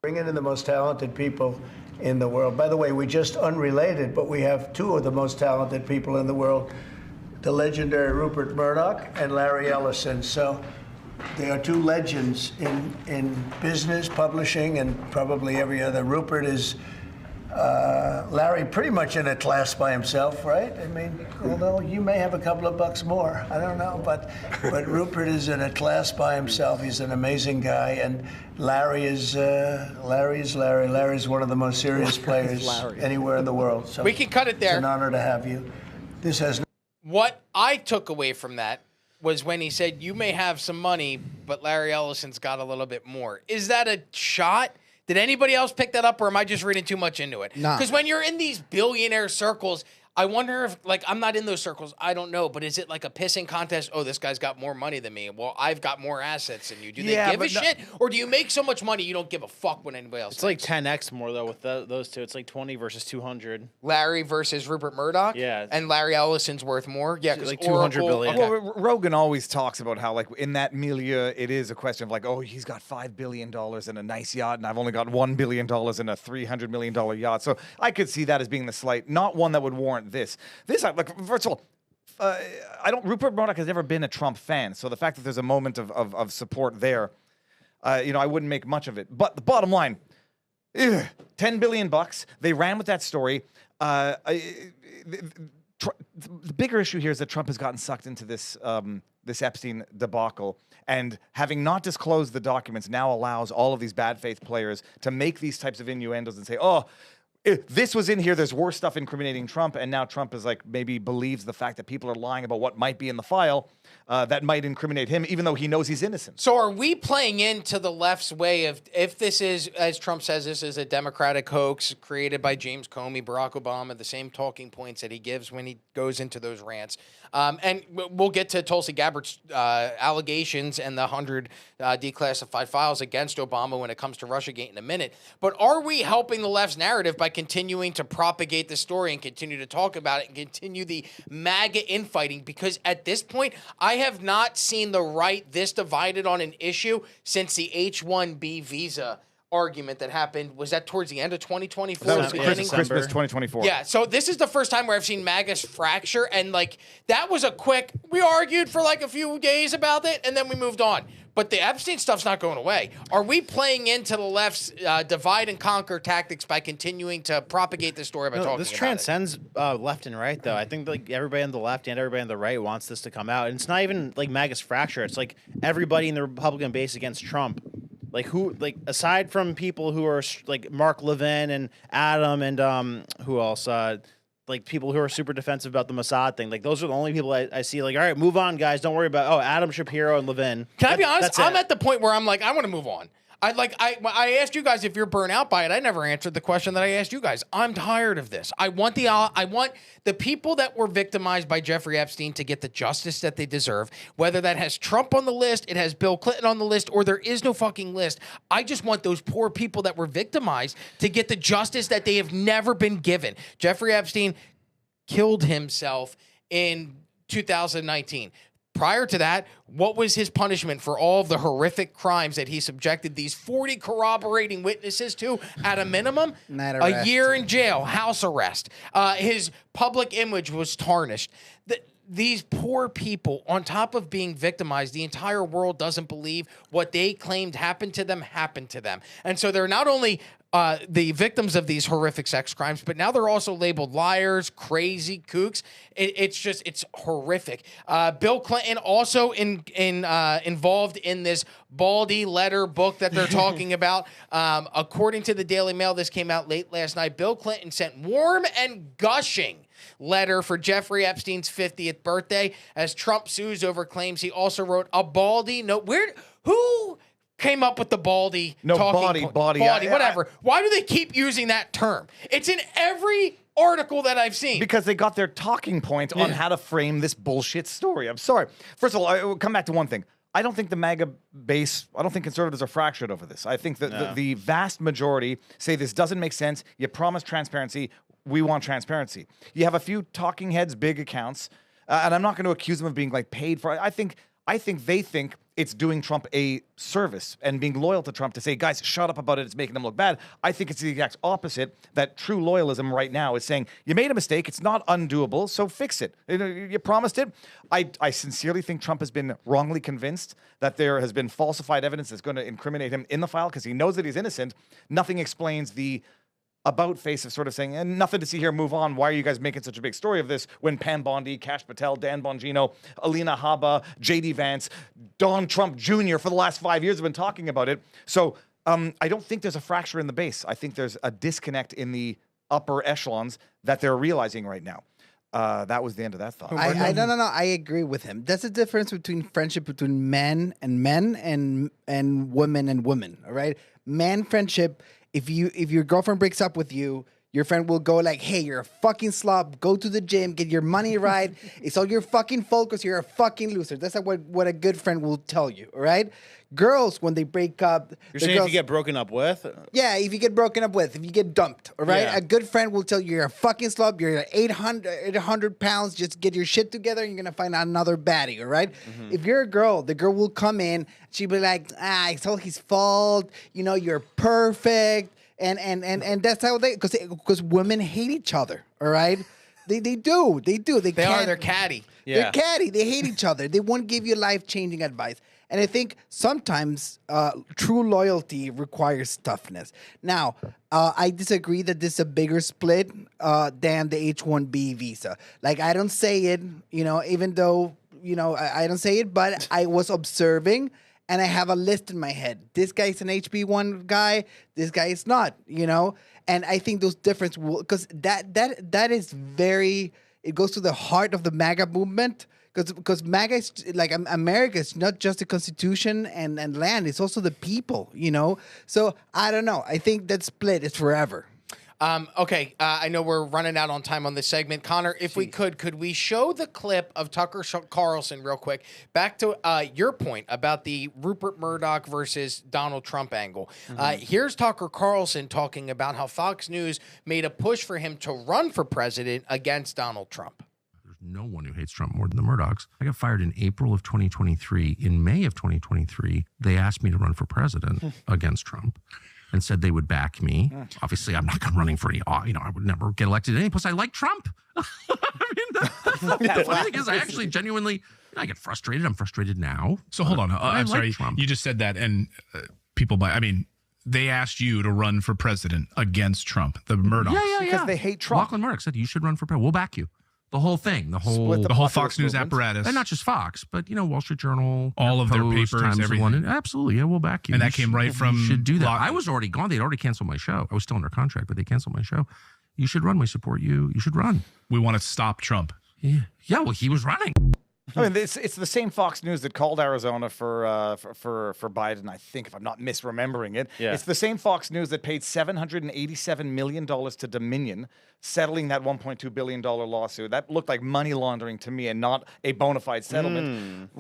Bringing in the most talented people in the world. By the way, we just unrelated, but we have 2 of the most talented people in the world, the legendary Rupert Murdoch and Larry Ellison. So they are 2 legends in business, publishing, and probably every other. Rupert is, Larry, pretty much in a class by himself, right? I mean, although you may have a couple of bucks more, I don't know, but Rupert is in a class by himself. He's an amazing guy, and Larry is Larry. Larry's one of the most serious players anywhere in the world. So We can cut it there. It's an honor to have you. This has. What I took away from that was when he said, "You may have some money, but Larry Ellison's got a little bit more." Is that a shot? Did anybody else pick that up, or am I just reading too much into it? Nah. Because when you're in these billionaire circles, I wonder if, like, I'm not in those circles. I don't know. But is it like a pissing contest? Oh, this guy's got more money than me. Well, I've got more assets than you. Do they give a shit? Or do you make so much money you don't give a fuck what anybody else It's like 10x more, though, with those two. It's like 20 versus 200. Larry versus Rupert Murdoch? Yeah. And Larry Ellison's worth more? Yeah, because like 200 billion. Well, Rogan always talks about how, like, in that milieu, it is a question of, like, oh, he's got $5 billion in a nice yacht, and I've only got $1 billion in a $300 million yacht. So I could see that as being the slight, not one that would warrant this. Like, first of all, Rupert Murdoch has never been a Trump fan, so the fact that there's a moment of support there, I wouldn't make much of it. But the bottom line, $10 billion. They ran with that story. The bigger issue here is that Trump has gotten sucked into this this Epstein debacle, and having not disclosed the documents now allows all of these bad faith players to make these types of innuendos and say, oh, if this was in here, there's worse stuff incriminating Trump, and now Trump is like, maybe believes the fact that people are lying about what might be in the file that might incriminate him, even though he knows he's innocent. So are we playing into the left's way of, if this is, as Trump says, this is a Democratic hoax created by James Comey, Barack Obama, the same talking points that he gives when he goes into those rants. And we'll get to Tulsi Gabbard's allegations and the 100 declassified files against Obama when it comes to Russiagate in a minute. But are we helping the left's narrative by continuing to propagate the story and continue to talk about it and continue the MAGA infighting? Because at this point, I have not seen the right this divided on an issue since the H-1B visa argument that happened. Was that towards the end of 2024? That was beginning? Christmas 2024. Yeah, so this is the first time where I've seen MAGA's fracture, and like that was a quick, we argued for like a few days about it, and then we moved on. But the Epstein stuff's not going away. Are we playing into the left's divide and conquer tactics by continuing to propagate this story by talking about this it? transcends left and right, though. I think like everybody on the left and everybody on the right wants this to come out. And it's not even like MAGA's fracture. It's like everybody in the Republican base against Trump. Like who, like aside from people who are like Mark Levin and Adam and who else, like people who are super defensive about the Mossad thing. Like those are the only people I see. Like, all right, move on, guys. Don't worry about. Oh, Adam Shapiro and Levin. Can I be honest? I'm at the point where I'm like, I want to move on. I asked you guys if you're burnt out by it. I never answered the question that I asked you guys. I'm tired of this. I want the people that were victimized by Jeffrey Epstein to get the justice that they deserve. Whether that has Trump on the list, it has Bill Clinton on the list, or there is no fucking list. I just want those poor people that were victimized to get the justice that they have never been given. Jeffrey Epstein killed himself in 2019. Prior to that, what was his punishment for all of the horrific crimes that he subjected these 40 corroborating witnesses to at a minimum? A year in jail, house arrest. His public image was tarnished. These poor people, on top of being victimized, the entire world doesn't believe what they claimed happened to them happened to them. And so they're not only the victims of these horrific sex crimes, but now they're also labeled liars, crazy kooks. It's horrific. Bill Clinton also involved in this Baldy letter book that they're talking about. According to the Daily Mail, this came out late last night. Bill Clinton sent warm and gushing letter for Jeffrey Epstein's 50th birthday as Trump sues over claims he also wrote a Baldy note. Who came up with the Baldy? No, body, whatever. Why do they keep using that term? It's in every article that I've seen. Because they got their talking point on how to frame this bullshit story. I'm sorry. First of all, I will come back to one thing. I don't think the MAGA base, I don't think conservatives are fractured over this. I think that the vast majority say this doesn't make sense. You promise transparency. We want transparency. You have a few talking heads, big accounts, and I'm not going to accuse them of being like paid for it. I think they think it's doing Trump a service and being loyal to Trump to say, guys, shut up about it. It's making them look bad. I think it's the exact opposite, that true loyalism right now is saying, you made a mistake. It's not undoable, so fix it. You promised it. I sincerely think Trump has been wrongly convinced that there has been falsified evidence that's going to incriminate him in the file because he knows that he's innocent. Nothing explains the about face of sort of saying, and nothing to see here, move on. Why are you guys making such a big story of this when Pam Bondi, Kash Patel, Dan Bongino, Alina Habba, J.D. Vance, Don Trump Jr. for the last 5 years have been talking about it? So I don't think there's a fracture in the base. I think there's a disconnect in the upper echelons that they're realizing right now. That was the end of that thought. No. I agree with him. That's the difference between friendship between men and women and women. All right, man friendship. If your girlfriend breaks up with you, your friend will go like, "Hey, you're a fucking slob. Go to the gym, get your money right. It's all your fucking fault because you're a fucking loser." That's like what a good friend will tell you. All right. Girls, when they break up, You're saying if you get broken up with? yeah, if you get broken up with, if you get dumped, all right? Yeah. A good friend will tell you you're a fucking slob, you're 800 pounds, just get your shit together and you're going to find another baddie, all right? If you're a girl, the girl will come in, she'll be like, it's all his fault, you're perfect. And that's how because women hate each other, all right? They do. They're catty. They're catty. They hate each other. They won't give you life-changing advice. And I think sometimes true loyalty requires toughness. Now, I disagree that this is a bigger split than the H-1B visa. Like, I don't say it, even though, I don't say it, but I was observing and I have a list in my head. This guy's an HB1 guy. This guy is not, And I think those differences will, because that is very, it goes to the heart of the MAGA movement. Because MAGA is like America is not just the Constitution and land; it's also the people, So I don't know. I think that split is forever. Okay, I know we're running out on time on this segment. Connor, if we could we show the clip of Tucker Carlson real quick? Back to your point about the Rupert Murdoch versus Donald Trump angle. Here's Tucker Carlson talking about how Fox News made a push for him to run for president against Donald Trump. No one who hates Trump more than the Murdochs. I got fired in April of 2023. In May of 2023, they asked me to run for president against Trump and said they would back me. Obviously, I'm not running for any, I would never get elected anyway. Plus, I like Trump. I mean, the funny thing is, I actually genuinely, I get frustrated. I'm frustrated now. So hold on. I'm sorry. Trump. You just said that and they asked you to run for president against Trump, the Murdochs. Yeah. Because they hate Trump. Lachlan Murdoch said, you should run for president. We'll back you. The whole thing, the whole Fox News apparatus. And not just Fox, but, Wall Street Journal. All of their Post, papers, Times of everything. London. Absolutely, yeah, we'll back you. And that came right from... You should do that. I was already gone. They'd already canceled my show. I was still under contract, but they canceled my show. You should run. We support you. You should run. We want to stop Trump. Yeah, well, he was running. I mean, it's the same Fox News that called Arizona for Biden, I think, if I'm not misremembering it. Yeah. It's the same Fox News that paid $787 million to Dominion, settling that $1.2 billion lawsuit. That looked like money laundering to me and not a bona fide settlement.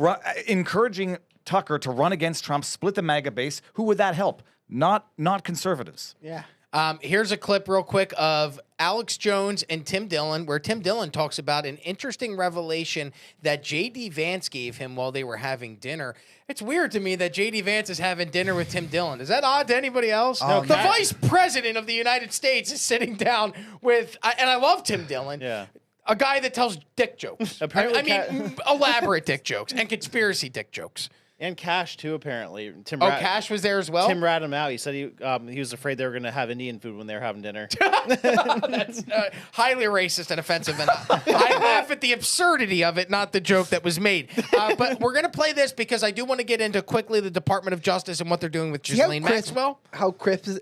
Encouraging Tucker to run against Trump, split the MAGA base. Who would that help? Not conservatives. Yeah. Here's a clip real quick of Alex Jones and Tim Dillon, where Tim Dillon talks about an interesting revelation that J.D. Vance gave him while they were having dinner. It's weird to me that J.D. Vance is having dinner with Tim Dillon. Is that odd to anybody else? No, the vice president of the United States is sitting down with, and I love Tim Dillon. Yeah. A guy that tells dick jokes. Apparently elaborate dick jokes and conspiracy dick jokes. And Cash, too, apparently. Cash was there as well? Tim ratted him out. He said he was afraid they were going to have Indian food when they were having dinner. That's highly racist and offensive. And I laugh at the absurdity of it, not the joke that was made. But we're going to play this because I do want to get into quickly the Department of Justice and what they're doing with Ghislaine Maxwell. How crisp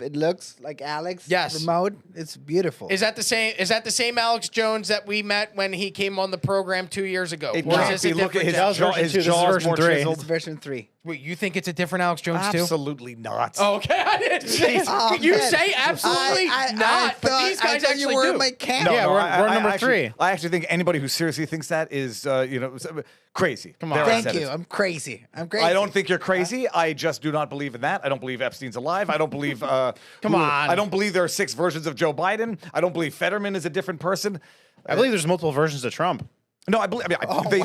it looks, like Alex. Yes. Remote. It's beautiful. Is that the same Alex Jones that we met when he came on the program 2 years ago? It Or is can't this be. a Look at different his version two. This is jaws version more three. chiseled. It's version 3. Wait, you think it's a different Alex Jones too? Absolutely not. Oh, okay, I didn't say. Oh, You man. say absolutely not, but these guys I thought actually you were do. my camp. Yeah, we're number actually, 3. I actually think anybody who seriously thinks that is, crazy. Come on. There, I Thank said you. it. I'm crazy. I don't think you're crazy. I just do not believe in that. I don't believe Epstein's alive. I don't believe. Come on. I don't believe there are 6 versions of Joe Biden. I don't believe Fetterman is a different person. I believe there's multiple versions of Trump. No,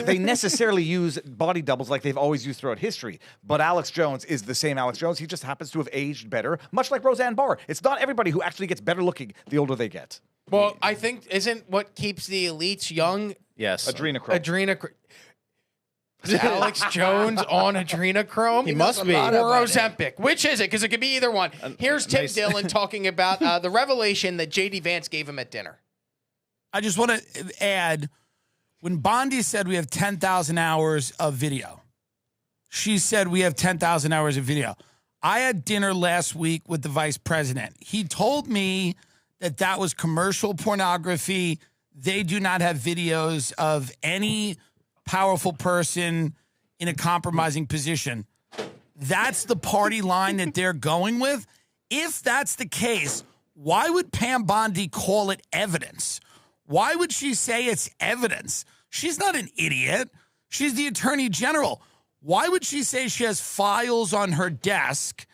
they necessarily use body doubles like they've always used throughout history. But Alex Jones is the same Alex Jones. He just happens to have aged better, much like Roseanne Barr. It's not everybody who actually gets better looking the older they get. Well, I think isn't what keeps the elites young Yes. Adrenochrome. Alex Jones on adrenochrome? He must be. Or Ozempic. Which is it? Because it could be either one. Here's Tim Dillon talking about the revelation that J.D. Vance gave him at dinner. I just want to add, when Bondi said we have 10,000 hours of video, she said we have 10,000 hours of video. I had dinner last week with the vice president. He told me that was commercial pornography they do not have videos of any powerful person in a compromising position. That's the party line that they're going with. If that's the case, why would Pam Bondi call it evidence? Why would she say it's evidence? She's not an idiot. She's the attorney general. Why would she say she has files on her desk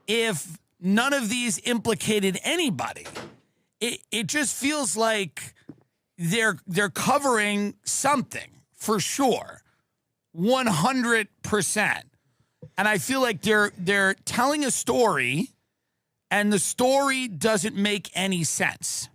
if none of these implicated anybody? It just feels like they're covering something for sure, 100%. And I feel like they're telling a story, and the story doesn't make any sense.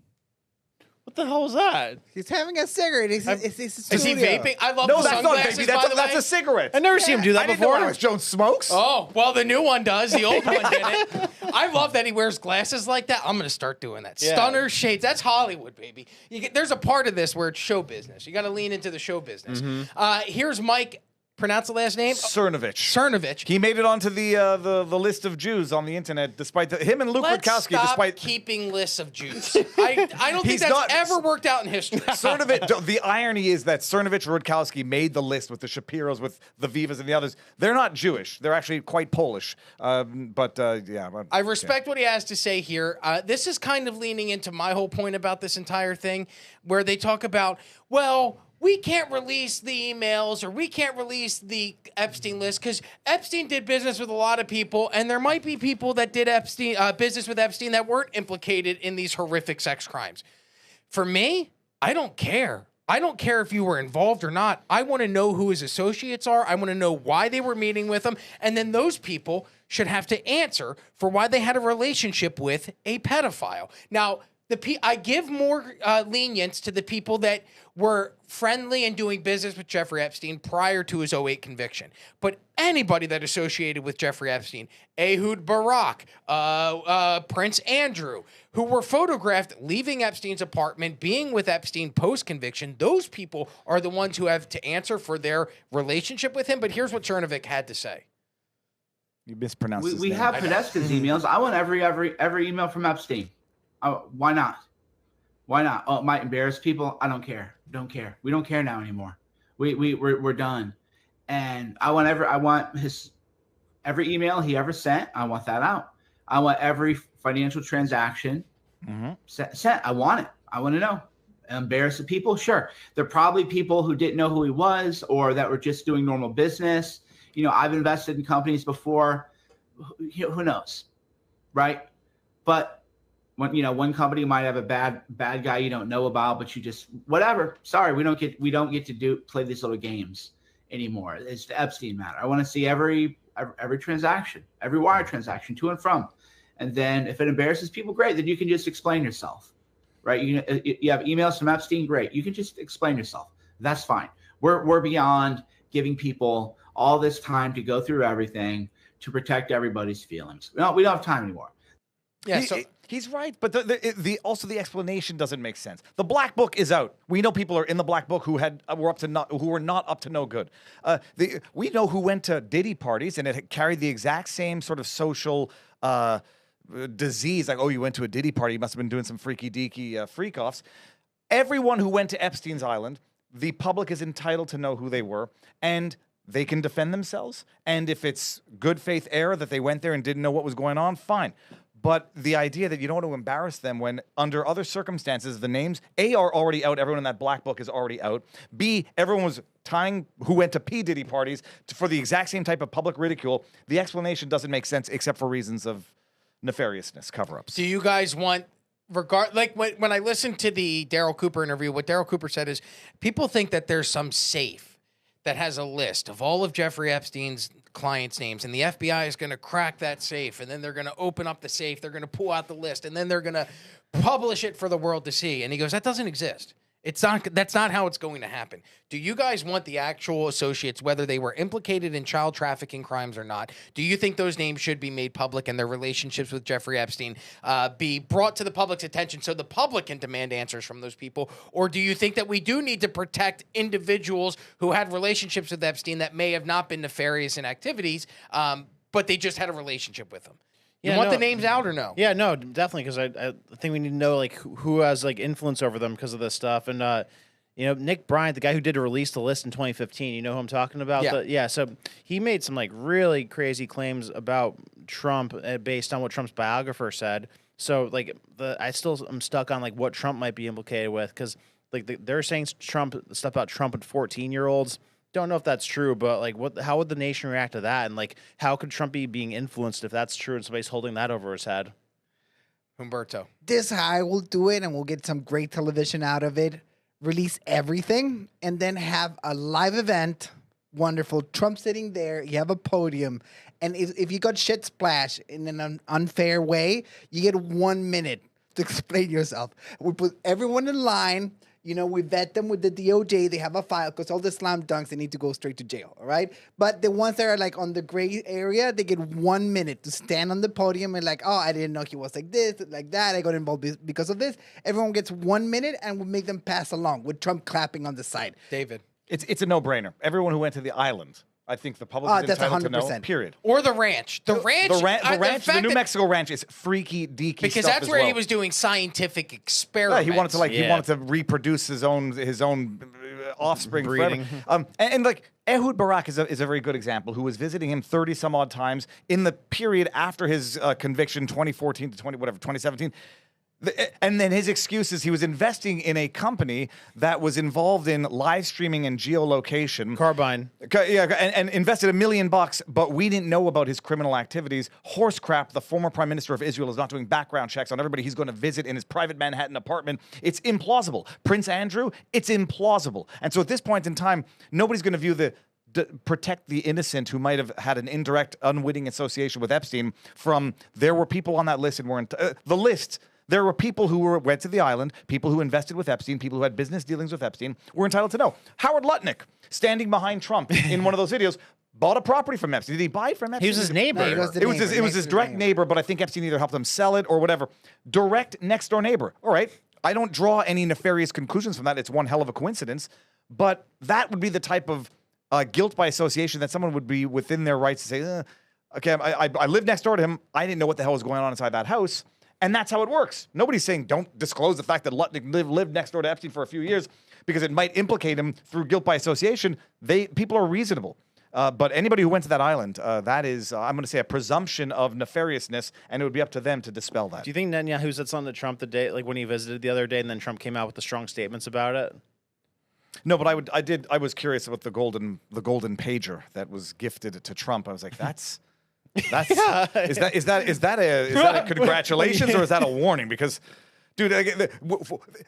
What the hell was that? He's having a cigarette. Is he vaping? I love No, the that's not sunglasses, vaping. by the That's way. a cigarette. I've never seen him do that I didn't before. know Alex Jones smokes. Oh, well, the new one does. The old one didn't. I love that he wears glasses like that. I'm going to start doing that. Yeah. Stunner shades. That's Hollywood, baby. There's a part of this where it's show business. You got to lean into the show business. Here's Mike. Pronounce the last name? Cernovich. He made it onto the list of Jews on the internet, despite him and Luke Let's Rutkowski. stop Despite keeping lists of Jews. I don't think He's that's not- ever worked out in history. Cernovich. The irony is that Cernovich and Rutkowski made the list with the Shapiros, with the Vivas, and the others. They're not Jewish. They're actually quite Polish. I respect what he has to say here. This is kind of leaning into my whole point about this entire thing, where they talk about, well, we can't release the emails or we can't release the Epstein list because Epstein did business with a lot of people, and there might be people that did business with Epstein that weren't implicated in these horrific sex crimes. For me, I don't care. I don't care if you were involved or not. I want to know who his associates are. I want to know why they were meeting with him. And then those people should have to answer for why they had a relationship with a pedophile. Now, I give more lenience to the people that were friendly and doing business with Jeffrey Epstein prior to his 2008 conviction. But anybody that associated with Jeffrey Epstein, Ehud Barak, Prince Andrew, who were photographed leaving Epstein's apartment, being with Epstein post-conviction, those people are the ones who have to answer for their relationship with him. But here's what Cernovich had to say. You mispronounced his We name. have Podesta's emails. I want every email from Epstein. Why not? Why not? Oh, it might embarrass people. I don't care. Don't care. We don't care now anymore. We're done. And I want his every email he ever sent. I want that out. I want every financial transaction sent. I want it. I want to know. Embarrass the people? Sure. There are probably people who didn't know who he was or that were just doing normal business. You know, I've invested in companies before. Who knows? Right? But one company might have a bad guy you don't know about, but you just whatever. Sorry, we don't get to play these little games anymore. It's the Epstein matter. I want to see every transaction, every wire transaction to and from, and then if it embarrasses people, great. Then you can just explain yourself, right? You have emails from Epstein, great. You can just explain yourself. That's fine. We're beyond giving people all this time to go through everything to protect everybody's feelings. No, we don't have time anymore. Yeah. He's right, but the explanation doesn't make sense. The black book is out. We know people are in the black book who were not up to no good. We know who went to Diddy parties and it carried the exact same sort of social disease. Like, oh, you went to a Diddy party, you must have been doing some freaky deaky freak offs. Everyone who went to Epstein's island, the public is entitled to know who they were, and they can defend themselves. And if it's good faith error that they went there and didn't know what was going on, fine. But the idea that you don't want to embarrass them when, under other circumstances, the names, A, are already out. Everyone in that black book is already out. B, everyone was tying who went to P. Diddy parties for the exact same type of public ridicule. The explanation doesn't make sense except for reasons of nefariousness, cover-ups. Do you guys want, when I listened to the Daryl Cooper interview, what Daryl Cooper said is people think that there's some safe that has a list of all of Jeffrey Epstein's clients' names, and the FBI is going to crack that safe, and then they're going to open up the safe, they're going to pull out the list, and then they're going to publish it for the world to see. And he goes, that doesn't exist. That's not how it's going to happen. Do you guys want the actual associates, whether they were implicated in child trafficking crimes or not? Do you think those names should be made public and their relationships with Jeffrey Epstein be brought to the public's attention so the public can demand answers from those people? Or do you think that we do need to protect individuals who had relationships with Epstein that may have not been nefarious in activities, but they just had a relationship with him? You Yeah, want no. the names out or no? Yeah, no, definitely, because I think we need to know like who has like influence over them because of this stuff. And Nick Bryant, the guy who did release the list in 2015, you know who I'm talking about? Yeah. So he made some like really crazy claims about Trump based on what Trump's biographer said. So like I still am stuck on like what Trump might be implicated with, because like they're saying stuff about Trump with 14-year-olds. Don't know if that's true, but like how would the nation react to that? And like how could Trump be being influenced if that's true and somebody's holding that over his head? Humberto. This is how I will do it, and we'll get some great television out of it. Release everything, and then have a live event. Wonderful. Trump sitting there. You have a podium. And if you got shit splash in an unfair way, you get 1 minute to explain yourself. We put everyone in line. We vet them with the DOJ. They have a file, because all the slam dunks, they need to go straight to jail, all right? But the ones that are like on the gray area, they get 1 minute to stand on the podium and like, oh, I didn't know he was like this, like that. I got involved because of this. Everyone gets 1 minute, and we'll make them pass along with Trump clapping on the side. David. It's a no-brainer. Everyone who went to the island, I think the public is that's entitled to know, 100%. period. Or the ranch. The ranch. The New Mexico ranch is freaky deaky because stuff that's as where well. he was doing scientific Yeah, experiments. he wanted to reproduce his own offspring Breeding. forever. And like Ehud Barak is a very good example, who was visiting him 30 some odd times in the period after his conviction, 2014 to 2017. And then his excuse is he was investing in a company that was involved in live streaming and geolocation. Carbine. Yeah, and invested $1 million, but we didn't know about his criminal activities. Horse crap. The former prime minister of Israel is not doing background checks on everybody he's going to visit in his private Manhattan apartment. It's implausible. Prince Andrew, it's implausible. And so at this point in time, nobody's going to view protect the innocent who might have had an indirect, unwitting association with Epstein from there were people on that list and weren't the list. There were people who went to the island, people who invested with Epstein, people who had business dealings with Epstein, were entitled to know. Howard Lutnick, standing behind Trump in one of those videos, bought a property from Epstein. Did he buy it from Epstein? He was his neighbor. It was his direct neighbor, but I think Epstein either helped him sell it or whatever. Direct next door neighbor. All right. I don't draw any nefarious conclusions from that. It's one hell of a coincidence. But that would be the type of guilt by association that someone would be within their rights to say, okay, I lived next door to him. I didn't know what the hell was going on inside that house. And that's how it works. Nobody's saying don't disclose the fact that Lutnick lived next door to Epstein for a few years because it might implicate him through guilt by association. People are reasonable. But anybody who went to that island, that is, I'm going to say, a presumption of nefariousness, and it would be up to them to dispel that. Do you think Netanyahu said something to Trump the day, like when he visited the other day, and then Trump came out with the strong statements about it? No, but I was curious about the golden pager that was gifted to Trump. I was like, is that a congratulations or is that a warning? Because, dude,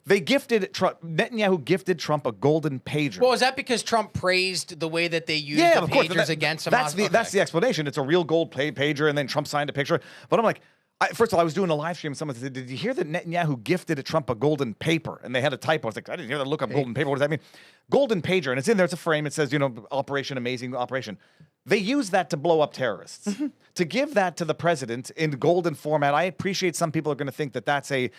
they gifted Trump. Netanyahu gifted Trump a golden pager. Well, is that because Trump praised the way that they used the of course, pagers against him? That's the explanation. It's a real gold pager, and then Trump signed a picture. But I'm like, first of all, I was doing a live stream, and someone said, did you hear that Netanyahu gifted Trump a golden paper? And they had a typo. I was like, I didn't hear that. Look up golden paper. What does that mean? Golden pager, and it's in there. It's a frame. It says, Operation Amazing Operation. They use that to blow up terrorists. Mm-hmm. To give that to the president in golden format, I appreciate some people are going to think that that's a,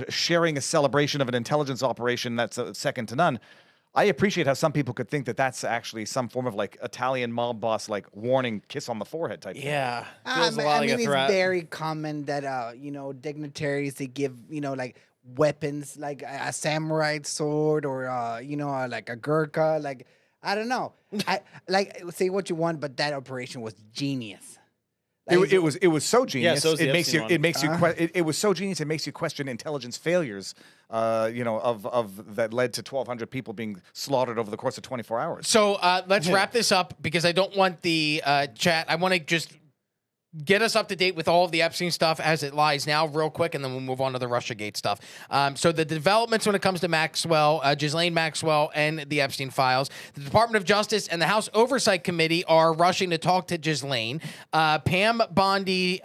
sharing a celebration of an intelligence operation that's second to none. I appreciate how some people could think that that's actually some form of like Italian mob boss, like warning, kiss on the forehead type thing. Yeah. It's very common that, dignitaries, they give, like weapons, like a samurai sword or, like a Gurkha, like, I don't know. Say what you want, but that operation was genius. It was so genius. Yeah, so it was so genius. It makes you question intelligence failures. Of that led to 1,200 people being slaughtered over the course of 24 hours. So let's wrap this up because I don't want the chat. I want to just get us up to date with all of the Epstein stuff as it lies now real quick, and then we'll move on to the Russiagate stuff. So the developments when it comes to Maxwell, Ghislaine Maxwell, and the Epstein files, the Department of Justice and the House Oversight Committee are rushing to talk to Ghislaine. Pam Bondi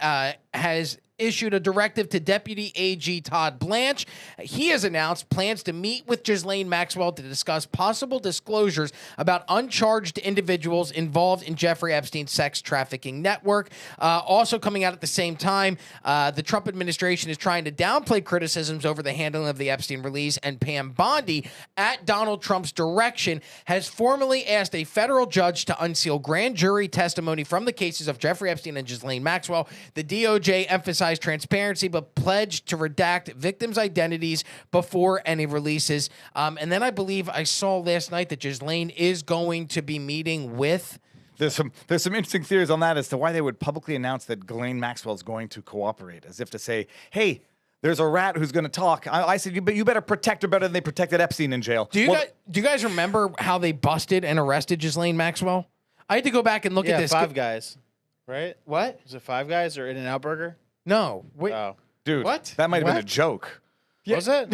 has issued a directive to Deputy AG Todd Blanche. He has announced plans to meet with Ghislaine Maxwell to discuss possible disclosures about uncharged individuals involved in Jeffrey Epstein's sex trafficking network. Also coming out at the same time, the Trump administration is trying to downplay criticisms over the handling of the Epstein release, and Pam Bondi, at Donald Trump's direction, has formally asked a federal judge to unseal grand jury testimony from the cases of Jeffrey Epstein and Ghislaine Maxwell. The DOJ emphasized transparency but pledged to redact victims' identities before any releases. And then I believe I saw last night that Ghislaine is going to be meeting with... There's some interesting theories on that as to why they would publicly announce that Ghislaine Maxwell is going to cooperate, as if to say, hey, there's a rat who's going to talk. I said, you better protect her better than they protected Epstein in jail. Do you guys remember how they busted and arrested Ghislaine Maxwell? I had to go back and look at this. Five Guys, right? What? Was it Five Guys or In-N-Out Burger? No. Wait. Oh. Dude, What? that might have been a What? joke. Was it?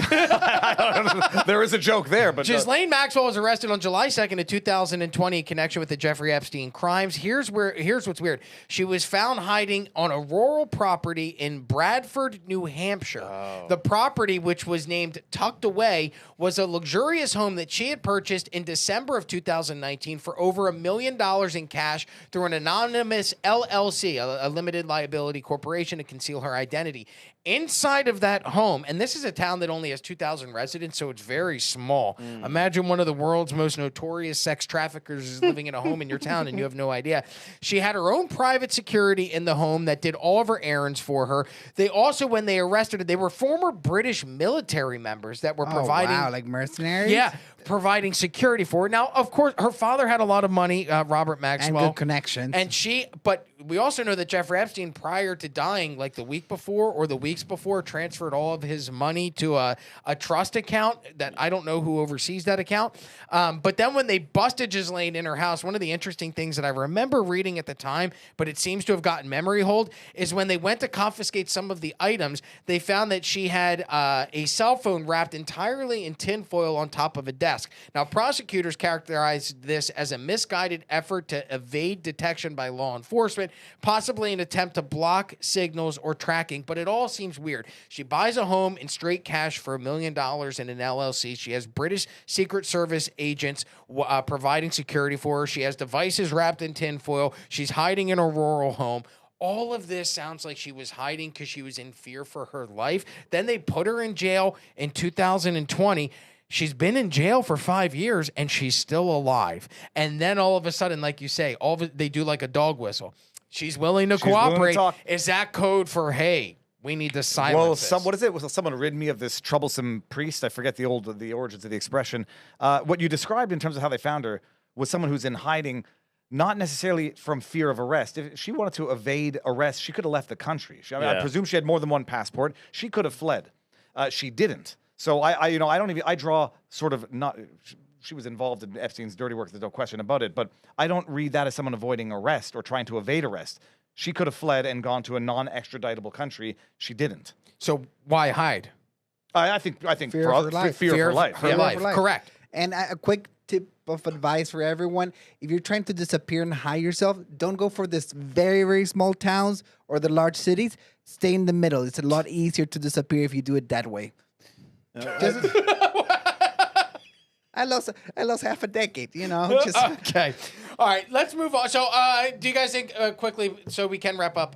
There is a joke there, but Ghislaine Maxwell was arrested on July 2nd of 2020 in connection with the Jeffrey Epstein crimes. Here's what's weird. She was found hiding on a rural property in Bradford, New Hampshire. Oh. The property, which was named Tucked Away, was a luxurious home that she had purchased in December of 2019 for over $1 million in cash through an anonymous LLC, a limited liability corporation, to conceal her identity. Inside of that home, and this is a town that only has 2,000 residents, so it's very small. Imagine one of the world's most notorious sex traffickers is living in a home in your town and you have no idea. She had her own private security in the home that did all of her errands for her. They also, when they arrested her, they were former British military members that were providing... wow, like mercenaries? Yeah, providing security for her. Now, of course, her father had a lot of money, Robert Maxwell. And good connections. But we also know that Jeffrey Epstein, prior to dying, like the week before or the weeks before, transferred all of his money to a trust account that I don't know who oversees that account. But then when they busted Ghislaine in her house, one of the interesting things that I remember reading at the time, but it seems to have gotten memory hold, is when they went to confiscate some of the items, they found that she had a cell phone wrapped entirely in tinfoil on top of a desk. Now, prosecutors characterized this as a misguided effort to evade detection by law enforcement, possibly an attempt to block signals or tracking, but it all seems weird. She buys a home in straight cash for $1 million in an LLC. She has British Secret Service agents providing security for her. She has devices wrapped in tinfoil. She's hiding in a rural home. All of this sounds like she was hiding because she was in fear for her life. Then they put her in jail in 2020. She's been in jail for 5 years and she's still alive. And then all of a sudden, like you say, they do like a dog whistle. She's willing to cooperate. Is that code for, hey, we need to silence this? What is it? Someone rid me of this troublesome priest. I forget the origins of the expression. What you described in terms of how they found her was someone who's in hiding, not necessarily from fear of arrest. If she wanted to evade arrest, she could have left the country. I presume she had more than one passport. She could have fled. She didn't. So I draw sort of not. She was involved in Epstein's dirty work. There's no question about it. But I don't read that as someone avoiding arrest or trying to evade arrest. She could have fled and gone to a non-extraditable country. She didn't. So why hide? I think Fear of her life. Fear of her life. Her life. Correct. And a quick tip of advice for everyone: if you're trying to disappear and hide yourself, don't go for this very, very small towns or the large cities. Stay in the middle. It's a lot easier to disappear if you do it that way. I lost half a decade, Okay. All right, let's move on. So, do you guys think, quickly, so we can wrap up,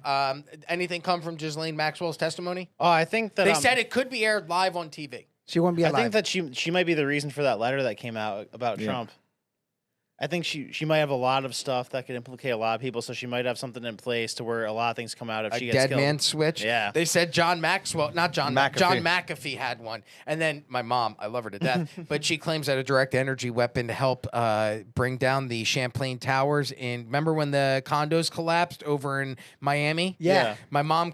anything come from Ghislaine Maxwell's testimony? Oh, I think that They said it could be aired live on TV. She won't be alive. I think that she might be the reason for that letter that came out about Trump. I think she might have a lot of stuff that could implicate a lot of people, so she might have something in place to where a lot of things come out if she gets dead killed. man switch. Yeah. They said John McAfee had one. And then my mom, I love her to death, but she claims that a direct energy weapon to help bring down the Champlain Towers. And remember when the condos collapsed over in Miami? Yeah. My mom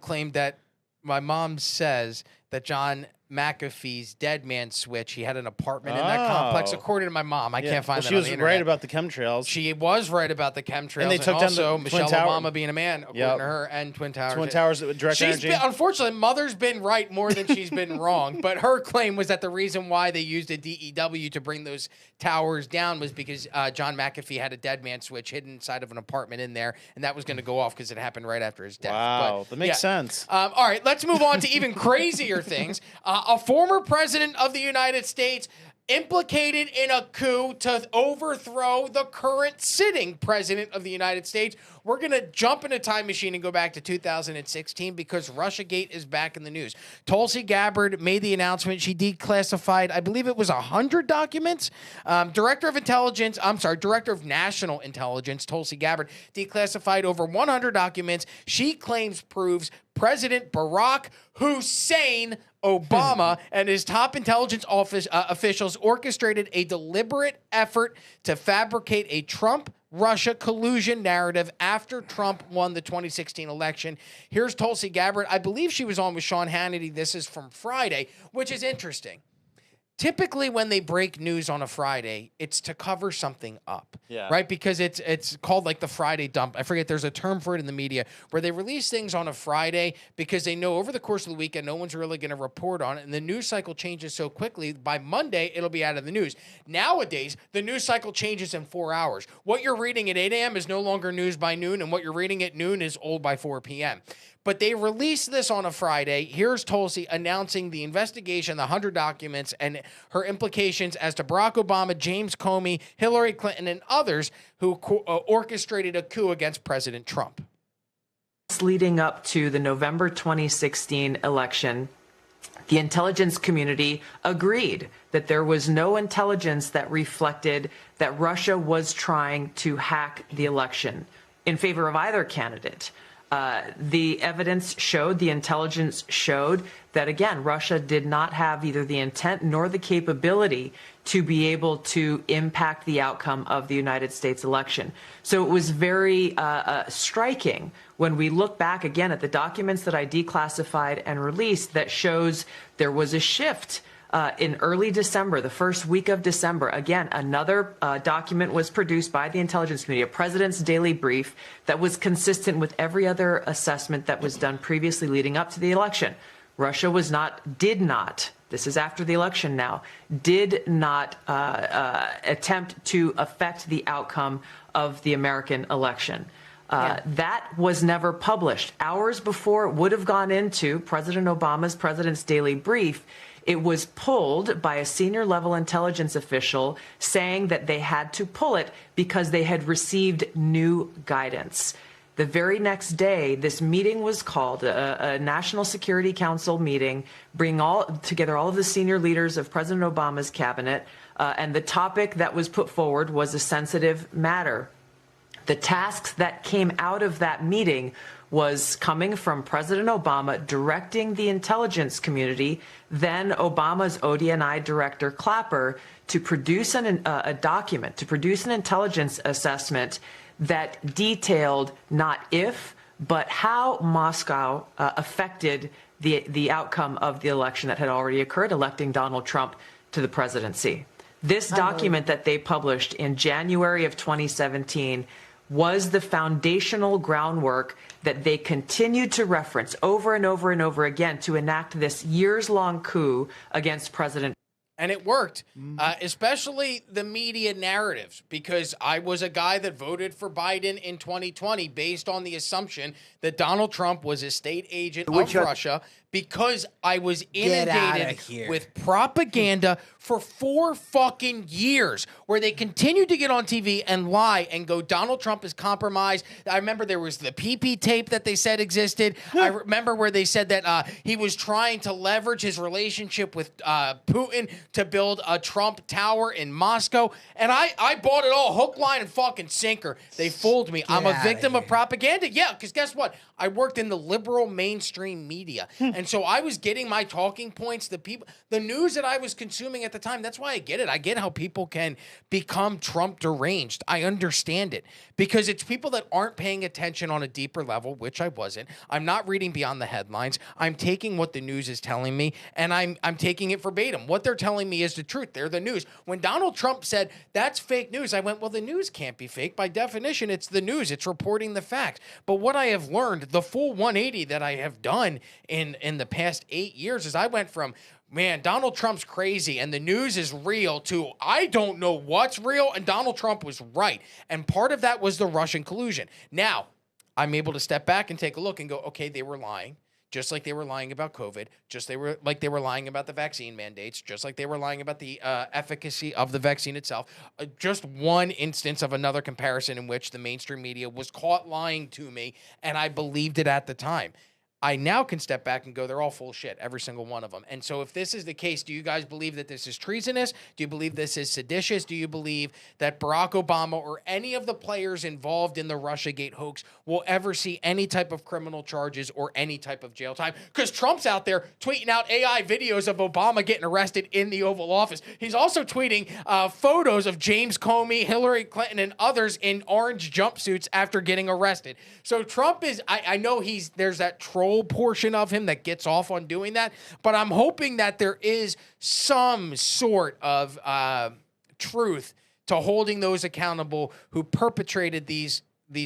says that John McAfee's dead man switch. He had an apartment in that complex, according to my mom. I can't find that She on was the internet. right about the chemtrails. She was right about the chemtrails. And they took down the also Twin Michelle Tower. Obama being a man, according to her, and Twin Towers. Twin Towers, direct energy. Unfortunately, Mother's been right more than she's been wrong. But her claim was that the reason why they used a DEW to bring those towers down was because John McAfee had a dead man switch hidden inside of an apartment in there, and that was going to go off because it happened right after his death. Wow, that makes sense. All right, let's move on to even crazier things. A former president of the United States implicated in a coup to overthrow the current sitting president of the United States. We're going to jump in a time machine and go back to 2016 because Russiagate is back in the news. Tulsi Gabbard made the announcement. She declassified, I believe it was 100 documents. Director of National Intelligence, Tulsi Gabbard, declassified over 100 documents. She claims proves President Barack Hussein Obama and his top intelligence officials orchestrated a deliberate effort to fabricate a Trump-Russia collusion narrative after Trump won the 2016 election. Here's Tulsi Gabbard. I believe she was on with Sean Hannity. This is from Friday, which is interesting. Typically, when they break news on a Friday, it's to cover something up, right? Because it's called like the Friday dump. I forget, there's a term for it in the media where they release things on a Friday because they know over the course of the weekend, no one's really going to report on it. And the news cycle changes so quickly, by Monday, it'll be out of the news. Nowadays, the news cycle changes in 4 hours. What you're reading at 8 a.m. is no longer news by noon, and what you're reading at noon is old by 4 p.m. But they released this on a Friday. Here's Tulsi announcing the investigation, the 100 documents, and her implications as to Barack Obama, James Comey, Hillary Clinton, and others who orchestrated a coup against President Trump. Leading up to the November 2016 election, the intelligence community agreed that there was no intelligence that reflected that Russia was trying to hack the election in favor of either candidate. The evidence showed, the intelligence showed that, again, Russia did not have either the intent nor the capability to be able to impact the outcome of the United States election. So it was very striking when we look back again at the documents that I declassified and released that shows there was a shift. In early December, the first week of December, again, another document was produced by the intelligence community, a president's daily brief that was consistent with every other assessment that was done previously leading up to the election. Russia did not, this is after the election now, did not attempt to affect the outcome of the American election. That was never published. Hours before it would have gone into President Obama's President's Daily Brief, it was pulled by a senior level intelligence official saying that they had to pull it because they had received new guidance. The very next day, this meeting was called, a National Security Council meeting, bring together all of the senior leaders of President Obama's cabinet, and the topic that was put forward was a sensitive matter. The tasks that came out of that meeting was coming from President Obama directing the intelligence community, then Obama's ODNI director Clapper, to produce a document, to produce an intelligence assessment that detailed not if, but how Moscow affected the outcome of the election that had already occurred, electing Donald Trump to the presidency. This document that they published in January of 2017 was the foundational groundwork that they continued to reference over and over and over again to enact this years-long coup against President. And it worked, especially the media narratives, because I was a guy that voted for Biden in 2020 based on the assumption that Donald Trump was a state agent of Russia, because I was inundated with propaganda for 4 fucking years, where they continued to get on TV and lie and go, Donald Trump is compromised. I remember there was the PP tape that they said existed. I remember where they said that he was trying to leverage his relationship with Putin to build a Trump tower in Moscow. And I bought it all, hook, line, and fucking sinker. They fooled me. I'm a victim of propaganda. Yeah, because guess what? I worked in the liberal mainstream media. And And so I was getting my talking points, the news that I was consuming at the time. That's why I get it. I get how people can become Trump deranged. I understand it because it's people that aren't paying attention on a deeper level, which I wasn't. I'm not reading beyond the headlines. I'm taking what the news is telling me, and I'm taking it verbatim. What they're telling me is the truth. They're the news. When Donald Trump said, that's fake news, I went, well, the news can't be fake. By definition, it's the news. It's reporting the facts. But what I have learned, the full 180 that I have done in the past 8 years is I went from, man, Donald Trump's crazy and the news is real to I don't know what's real, and Donald Trump was right. And part of that was the Russian collusion. Now, I'm able to step back and take a look and go, okay, they were lying. Just like they were lying about COVID, they were lying about the vaccine mandates, just like they were lying about the efficacy of the vaccine itself. Just one instance of another comparison in which the mainstream media was caught lying to me, and I believed it at the time. I now can step back and go, they're all full of shit, every single one of them. And so if this is the case, do you guys believe that this is treasonous? Do you believe this is seditious? Do you believe that Barack Obama or any of the players involved in the Russiagate hoax will ever see any type of criminal charges or any type of jail time? Because Trump's out there tweeting out AI videos of Obama getting arrested in the Oval Office. He's also tweeting photos of James Comey, Hillary Clinton, and others in orange jumpsuits after getting arrested. So Trump is, I know there's that troll portion of him that gets off on doing that, but I'm hoping that there is some sort of truth to holding those accountable who perpetrated these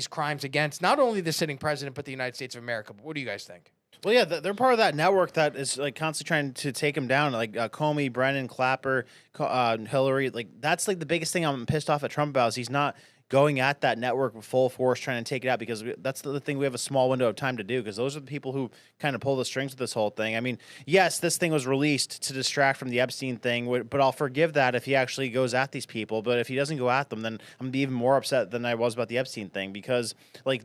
crimes against not only the sitting president but the United States of America. But what do you guys think? Well, yeah, they're part of that network that is like constantly trying to take him down, like Comey, Brennan, Clapper, Hillary. Like that's like the biggest thing I'm pissed off at Trump about is he's not going at that network with full force, trying to take it out, because that's the thing we have a small window of time to do, because those are the people who kind of pull the strings with this whole thing. I mean, yes, this thing was released to distract from the Epstein thing, but I'll forgive that if he actually goes at these people. But if he doesn't go at them, then I'm going to be even more upset than I was about the Epstein thing, because like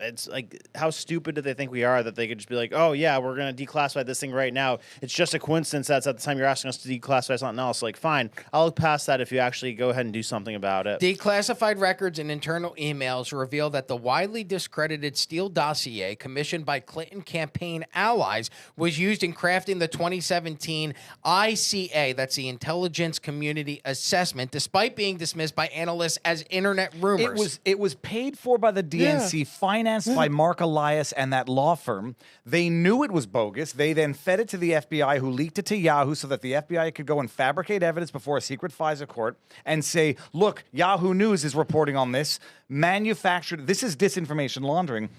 it's like, how stupid do they think we are that they could just be like, oh, yeah, we're going to declassify this thing right now. It's just a coincidence that's at the time you're asking us to declassify something else. Like, fine, I'll look past that if you actually go ahead and do something about it. Declassified records and internal emails reveal that the widely discredited Steele dossier commissioned by Clinton campaign allies was used in crafting the 2017 ICA, that's the Intelligence Community Assessment, despite being dismissed by analysts as internet rumors. It was paid for by the DNC, financed by Mark Elias and that law firm. They knew it was bogus. They then fed it to the FBI, who leaked it to Yahoo so that the FBI could go and fabricate evidence before a secret FISA court and say, look, Yahoo News is reporting on this. Manufactured. This is disinformation laundering.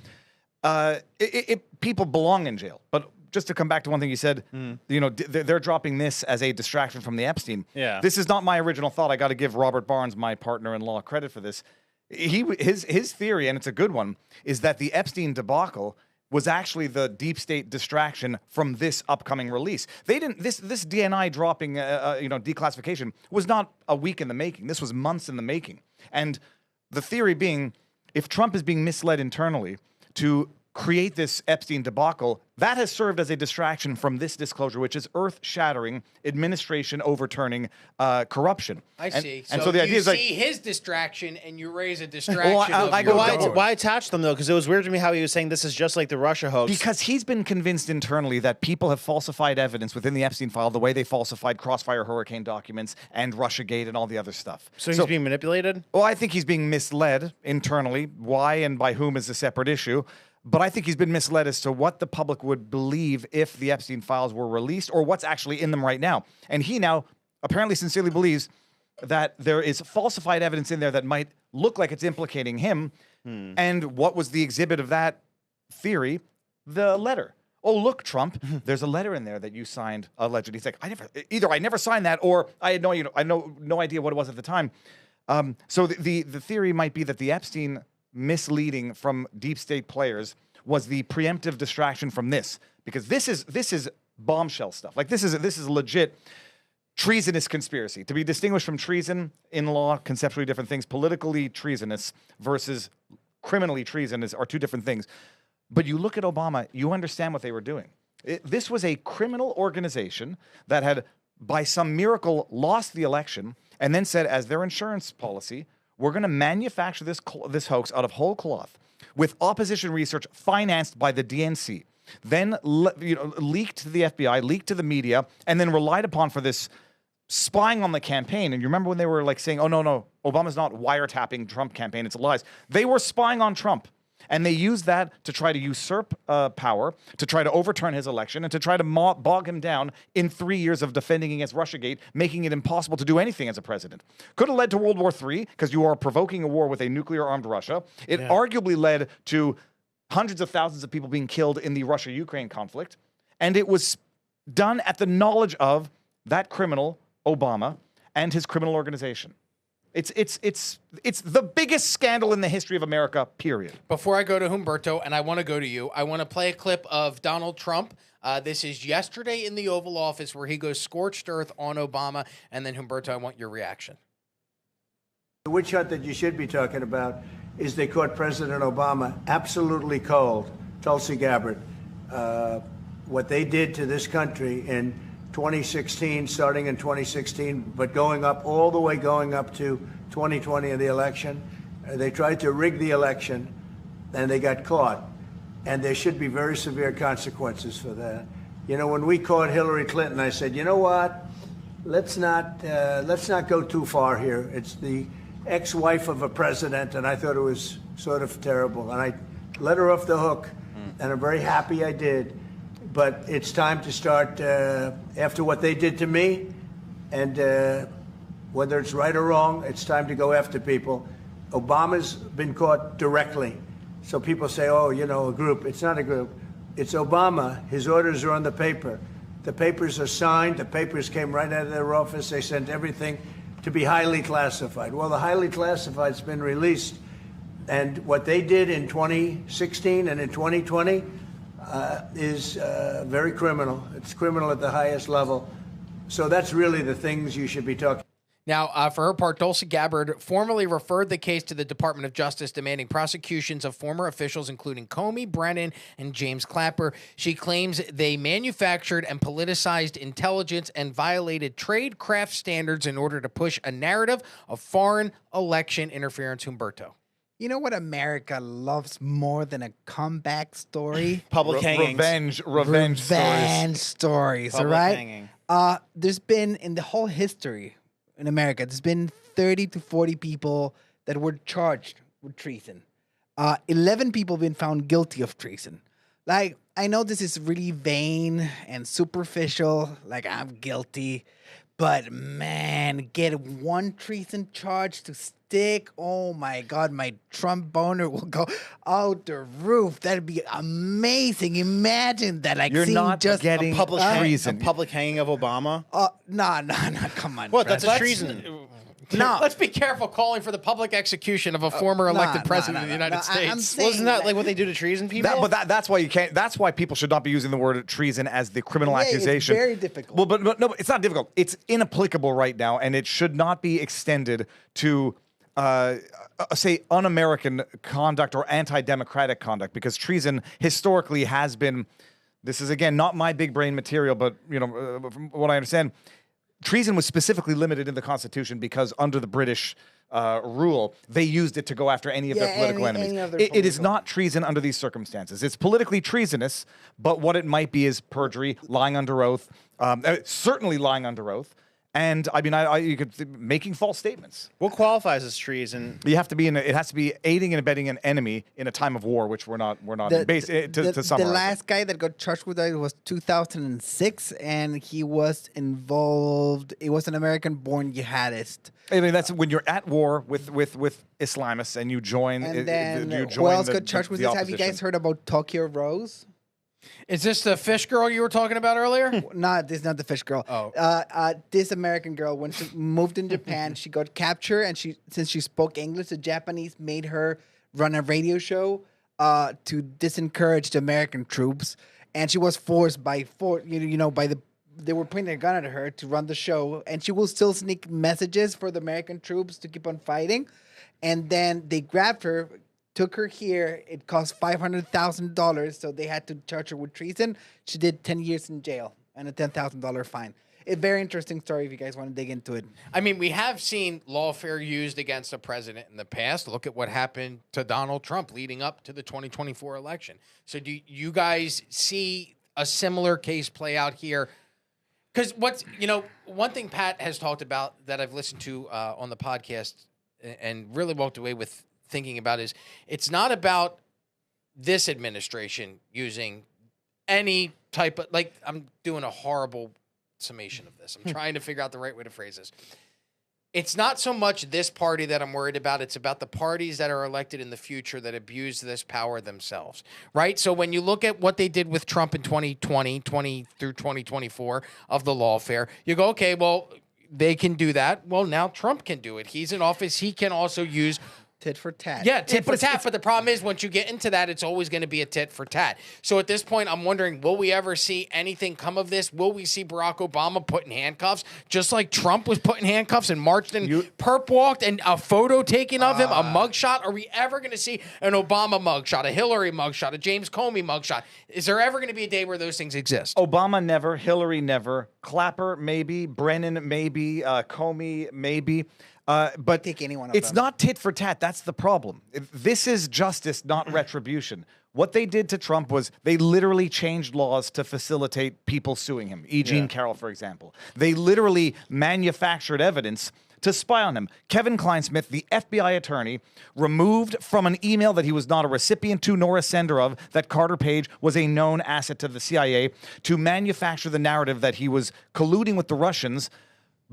People belong in jail. But just to come back to one thing you said, you know, they're dropping this as a distraction from the Epstein. Yeah. This is not my original thought. I got to give Robert Barnes, my partner-in-law, credit for this. His theory, and it's a good one, is that the Epstein debacle was actually the deep state distraction from this upcoming release. They didn't. This DNI dropping, declassification was not a week in the making. This was months in the making. And the theory being, if Trump is being misled internally to create this Epstein debacle, that has served as a distraction from this disclosure, which is earth-shattering, administration overturning corruption. I see. And so the idea you is like, see his distraction and you raise a distraction. Why attach them, though? Because it was weird to me how he was saying this is just like the Russia hoax. Because he's been convinced internally that people have falsified evidence within the Epstein file the way they falsified Crossfire Hurricane documents and Russiagate and all the other stuff. So he's being manipulated? Well, I think he's being misled internally. Why and by whom is a separate issue. But I think he's been misled as to what the public would believe if the Epstein files were released or what's actually in them right now. And he now apparently sincerely believes that there is falsified evidence in there that might look like it's implicating him. And what was the exhibit of that theory? The letter. Oh, look, Trump, there's a letter in there that you signed allegedly. He's like, I never signed that, or I had no idea what it was at the time. So the theory might be that the Epstein misleading from deep state players was the preemptive distraction from this, because this is bombshell stuff. Like this is legit treasonous conspiracy, to be distinguished from treason in law, conceptually different things. Politically treasonous versus criminally treasonous are two different things. But you look at Obama, you understand what they were doing. This was a criminal organization that had, by some miracle, lost the election and then said, as their insurance policy, we're going to manufacture this hoax out of whole cloth with opposition research financed by the DNC. then leaked to the FBI, leaked to the media, and then relied upon for this spying on the campaign. And you remember when they were like saying, oh, no, Obama's not wiretapping Trump campaign, it's lies. They were spying on Trump. And they used that to try to usurp power, to try to overturn his election, and to try to bog him down in 3 years of defending against Russiagate, making it impossible to do anything as a president. Could have led to World War III, because you are provoking a war with a nuclear-armed Russia. It arguably led to hundreds of thousands of people being killed in the Russia-Ukraine conflict. And it was done at the knowledge of that criminal, Obama, and his criminal organization. It's the biggest scandal in the history of America, period. Before I go to Humberto, and I want to go to you, I want to play a clip of Donald Trump. This is yesterday in the Oval Office where he goes scorched earth on Obama. And then, Humberto, I want your reaction. The witch hunt that you should be talking about is they caught President Obama absolutely cold, Tulsi Gabbard. What they did to this country in 2016, starting in 2016, but going up to 2020 in the election. They tried to rig the election, and they got caught. And there should be very severe consequences for that. You know, when we caught Hillary Clinton, I said, you know what? Let's not go too far here. It's the ex-wife of a president, and I thought it was sort of terrible. And I let her off the hook, and I'm very happy I did. But it's time to start, after what they did to me, and whether it's right or wrong, it's time to go after people. Obama's been caught directly. So people say, oh, you know, a group. It's not a group. It's Obama. His orders are on the paper. The papers are signed. The papers came right out of their office. They sent everything to be highly classified. Well, the highly classified's been released. And what they did in 2016 and in 2020, is very criminal. It's criminal at the highest level. So that's really the things you should be talking. Now, for her part, Tulsi Gabbard formally referred the case to the Department of Justice, demanding prosecutions of former officials, including Comey, Brennan, and James Clapper. She claims they manufactured and politicized intelligence and violated tradecraft standards in order to push a narrative of foreign election interference. Humberto. You know what America loves more than a comeback story? Public hangings. Revenge stories, all Public right? hanging. There's been, in the whole history in America, there's been 30 to 40 people that were charged with treason. 11 people have been found guilty of treason. Like, I know this is really vain and superficial, like I'm guilty, but man, get one treason charge to stick. Oh my God, my Trump boner will go out the roof. That'd be amazing. Imagine that. Like, You're not just getting A public treason. A public hanging of Obama. No, come on. What? That's Brad. a treason. No. Let's be careful calling for the public execution of a former elected president of the United States. I'm saying Wasn't that like what they do to treason people? That's why you can't. That's why people should not be using the word treason as the criminal accusation. It's very difficult. Well, but no, it's not difficult. It's inapplicable right now, and it should not be extended to, say, un-American conduct or anti-democratic conduct, because treason historically has been. This is again not my big brain material, but from what I understand, treason was specifically limited in the Constitution because under the British rule, they used it to go after any of their political enemies. It is not treason under these circumstances. It's politically treasonous, but what it might be is perjury, lying under oath, certainly lying under oath. And I mean, you could making false statements. What qualifies as treason? You have to be it has to be aiding and abetting an enemy in a time of war, which we're not. To summarize. The last guy that got charged with that was 2006, and he was involved. It was an American-born jihadist. I mean, that's when you're at war with Islamists and you join. And then you who else got charged with this? Have you guys heard about Tokyo Rose? Is this the fish girl you were talking about earlier? No, this is not the fish girl. Oh. This American girl, when she moved in Japan, she got captured, and since she spoke English, the Japanese made her run a radio show to disencourage the American troops, and she was forced by they were pointing a gun at her to run the show, and she will still sneak messages for the American troops to keep on fighting, and then they grabbed her. Took her here. It cost $500,000, so they had to charge her with treason. She did 10 years in jail and a $10,000 fine. a very interesting story if you guys want to dig into it. I mean, we have seen lawfare used against a president in the past. Look at what happened to Donald Trump leading up to the 2024 election. So do you guys see a similar case play out here? Because one thing Pat has talked about that I've listened to on the podcast and really walked away with thinking about is it's not about this administration using any type of, like, I'm doing a horrible summation of this. I'm trying to figure out the right way to phrase this. It's not so much this party that I'm worried about. It's about the parties that are elected in the future that abuse this power themselves, right? So when you look at what they did with Trump in 2020 through 2024 of the lawfare, you go, okay, well, they can do that. Well, now Trump can do it. He's in office. He can also use tit for tat. Yeah, tit for tat. But the problem is, once you get into that, it's always going to be a tit for tat. So at this point, I'm wondering, will we ever see anything come of this? Will we see Barack Obama put in handcuffs, just like Trump was put in handcuffs and marched and perp walked and a photo taken of him, a mugshot? Are we ever going to see an Obama mugshot, a Hillary mugshot, a James Comey mugshot? Is there ever going to be a day where those things exist? Obama never, Hillary never, Clapper maybe, Brennan maybe, Comey maybe. But take any one of it's them. not tit for tat. That's the problem. This is justice, not retribution. What they did to Trump was they literally changed laws to facilitate people suing him. E. Jean Carroll, for example. They literally manufactured evidence to spy on him. Kevin Kleinsmith, the FBI attorney, removed from an email that he was not a recipient to nor a sender of that Carter Page was a known asset to the CIA to manufacture the narrative that he was colluding with the Russians,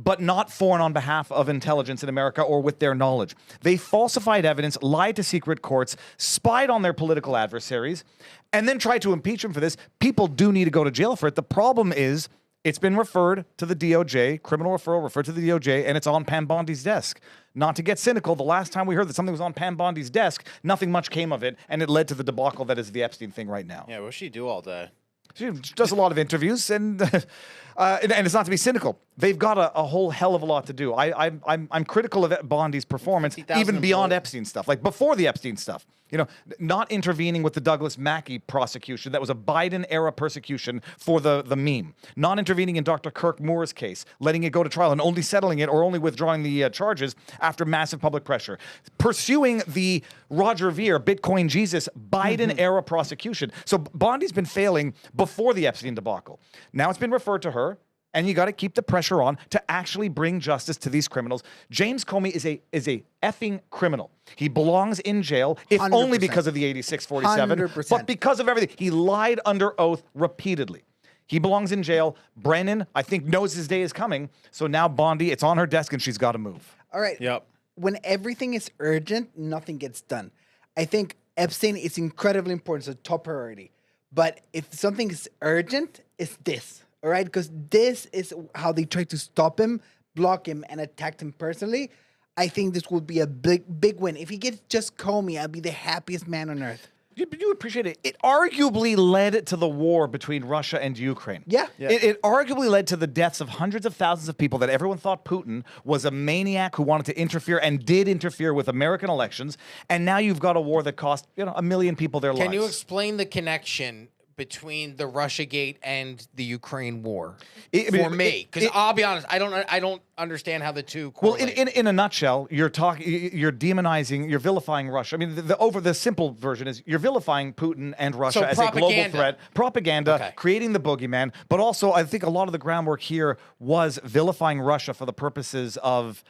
but not foreign on behalf of intelligence in America or with their knowledge. They falsified evidence, lied to secret courts, spied on their political adversaries, and then tried to impeach them for this. People do need to go to jail for it. The problem is it's been referred to the DOJ, criminal referral referred to the DOJ, and it's on Pam Bondi's desk. Not to get cynical, the last time we heard that something was on Pam Bondi's desk, nothing much came of it, and it led to the debacle that is the Epstein thing right now. Yeah, what's she do all day? She does a lot of interviews, and it's not to be cynical. They've got a whole hell of a lot to do. I'm critical of Bondi's performance, even beyond Epstein stuff, like before the Epstein stuff. You know, not intervening with the Douglas Mackey prosecution. That was a Biden-era persecution for the meme. Not intervening in Dr. Kirk Moore's case, letting it go to trial and only settling it or only withdrawing the charges after massive public pressure. Pursuing the Roger Ver, Bitcoin Jesus, Biden-era prosecution. So Bondi's been failing before the Epstein debacle. Now it's been referred to her. And you got to keep the pressure on to actually bring justice to these criminals. James Comey is a effing criminal. He belongs in jail, if 100%. only because of the 8647, 100%. but because of everything. He lied under oath repeatedly. He belongs in jail. Brennan, I think, knows his day is coming. So now Bondi, it's on her desk and she's got to move. All right. Yep. When everything is urgent, nothing gets done. I think Epstein is incredibly important. It's a top priority. But if something is urgent, it's this. All right, because this is how they try to stop him, block him, and attack him personally. I think this will be a big win. If he gets just Comey, I'll be the happiest man on earth. You appreciate it. It arguably led to the war between Russia and Ukraine. Yeah. It arguably led to the deaths of hundreds of thousands of people that everyone thought Putin was a maniac who wanted to interfere and did interfere with American elections. And now you've got a war that cost 1 million people their lives. Can you explain the connection between the Russiagate and the Ukraine war for me? Because I'll be honest, I don't understand how the two correlate. Well, in a nutshell, you're demonizing, you're vilifying Russia. I mean, the simple version is you're vilifying Putin and Russia as a global threat, propaganda, creating the boogeyman. But also, I think a lot of the groundwork here was vilifying Russia for the purposes of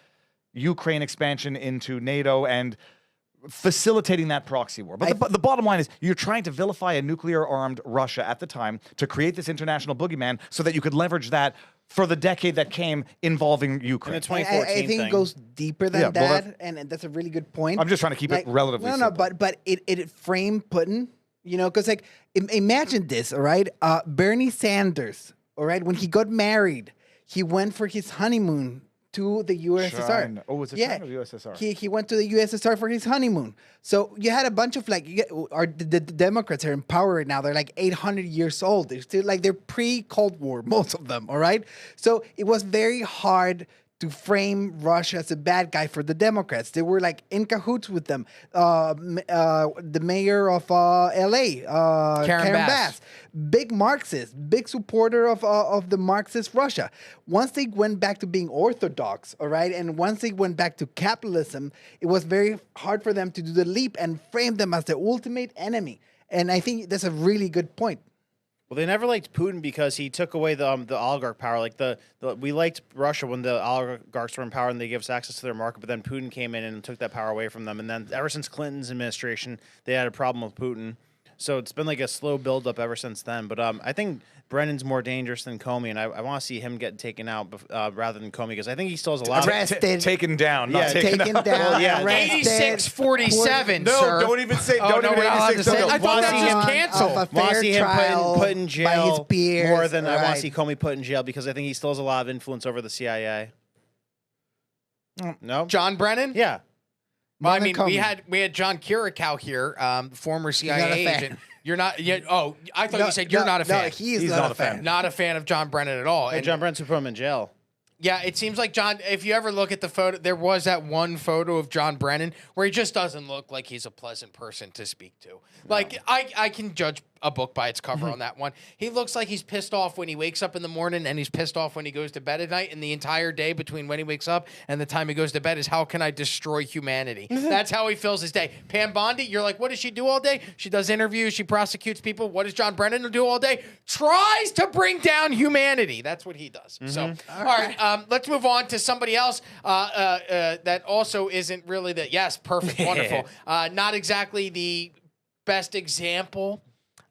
Ukraine expansion into NATO and facilitating that proxy war. But the bottom line is you're trying to vilify a nuclear-armed Russia at the time to create this international boogeyman so that you could leverage that for the decade that came involving Ukraine. And the 2014 I think it goes deeper than that, and that's a really good point. I'm just trying to keep it relatively simple. but it framed Putin, because like imagine this, all right? Bernie Sanders, all right, when he got married, he went for his honeymoon to the USSR. China. Oh, was it China or the USSR? He went to the USSR for his honeymoon. So you had a bunch of the Democrats are in power right now. They're like 800 years old. They're still they're pre-Cold War, most of them, all right? So it was very hard to frame Russia as a bad guy for the Democrats. They were like in cahoots with them. The mayor of L.A., Karen Bass, big Marxist, big supporter of the Marxist Russia. Once they went back to being orthodox, all right, and once they went back to capitalism, it was very hard for them to do the leap and frame them as the ultimate enemy. And I think that's a really good point. Well, they never liked Putin because he took away the oligarch power. Like we liked Russia when the oligarchs were in power and they gave us access to their market, but then Putin came in and took that power away from them. And then ever since Clinton's administration, they had a problem with Putin. So it's been like a slow buildup ever since then. But I think Brennan's more dangerous than Comey, and I want to see him get taken out rather than Comey because I think he still has a lot Arrested. Taken down, not taken down. Well, yeah. Arrested. 86-47, No, sir. don't even say. Oh, Don't no, even we're not allowed to 86. say- No, I thought that see was him canceled. Of a want to fair see him trial put in by jail his peers. more than I want Right. to see Comey put in jail because I think he still has a lot of influence over the CIA. No? John Brennan? Yeah. Well, I More mean, than we Comey. had John Curacao here, former not a CIA fan. agent. You're not yet. Oh, I thought you said you're not a fan. No, he's not a fan. Not a fan of John Brennan at all. Hey, And- John Brent's put him in jail. Yeah, it seems like John, if you ever look at the photo, there was that one photo of John Brennan where he just doesn't look like he's a pleasant person to speak to. Like, I can judge a book by its cover on that one. He looks like he's pissed off when he wakes up in the morning and he's pissed off when he goes to bed at night. And the entire day between when he wakes up and the time he goes to bed is how can I destroy humanity? That's how he fills his day. Pam Bondi, you're like, what does she do all day? She does interviews. She prosecutes people. What does John Brennan do all day? Tries to bring down humanity. That's what he does. So, all right, let's move on to somebody else that also isn't really the, yes, perfect, wonderful. Not exactly the best example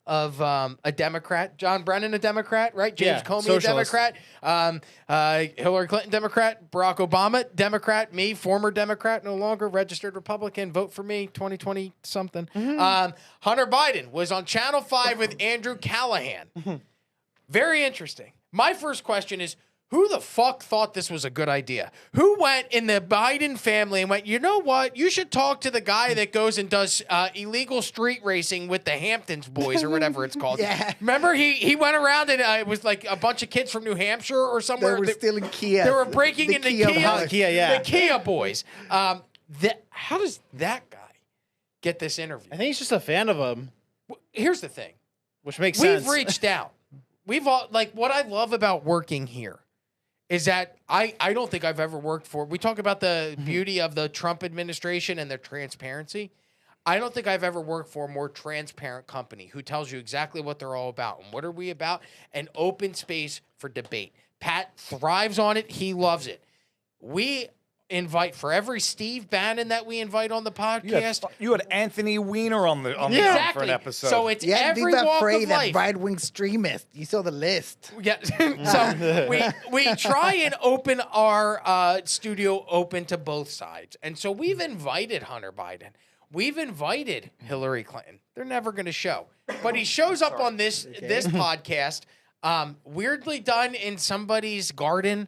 of a Democrat. John Brennan, a Democrat, right? James Comey, socialist. a Democrat. Hillary Clinton, Democrat. Barack Obama, Democrat. Me, former Democrat, no longer registered Republican. Vote for me, 2020 something. Hunter Biden was on Channel 5 with Andrew Callaghan. Very interesting. My first question is, who the fuck thought this was a good idea? Who went in the Biden family and went, you know what? You should talk to the guy that goes and does illegal street racing with the Hamptons boys or whatever it's called. Yeah. Remember, he went around and it was like a bunch of kids from New Hampshire or somewhere. They were stealing Kia. They were breaking The into Kia Kia. boys. Kia, yeah. The Kia boys. How does that guy get this interview? I think he's just a fan of him, Here's the thing. which makes We've sense. reached out. We've all, like, what I love about working here is that I don't think I've ever worked for, we talk about the beauty of the Trump administration and their transparency. I don't think I've ever worked for a more transparent company who tells you exactly what they're all about and what are we about, an open space for debate. Pat thrives on it. He loves it. We invite, for every Steve Bannon that we invite on the podcast. You had Anthony Weiner on the phone for an episode. So it's Yeah, every Viva walk Frei, of that life. right-wing extremist. You saw the list. Yeah. So we try and open our studio open to both sides. And so we've invited Hunter Biden. We've invited Hillary Clinton. They're never going to show. But he shows up on this podcast, weirdly done in somebody's garden.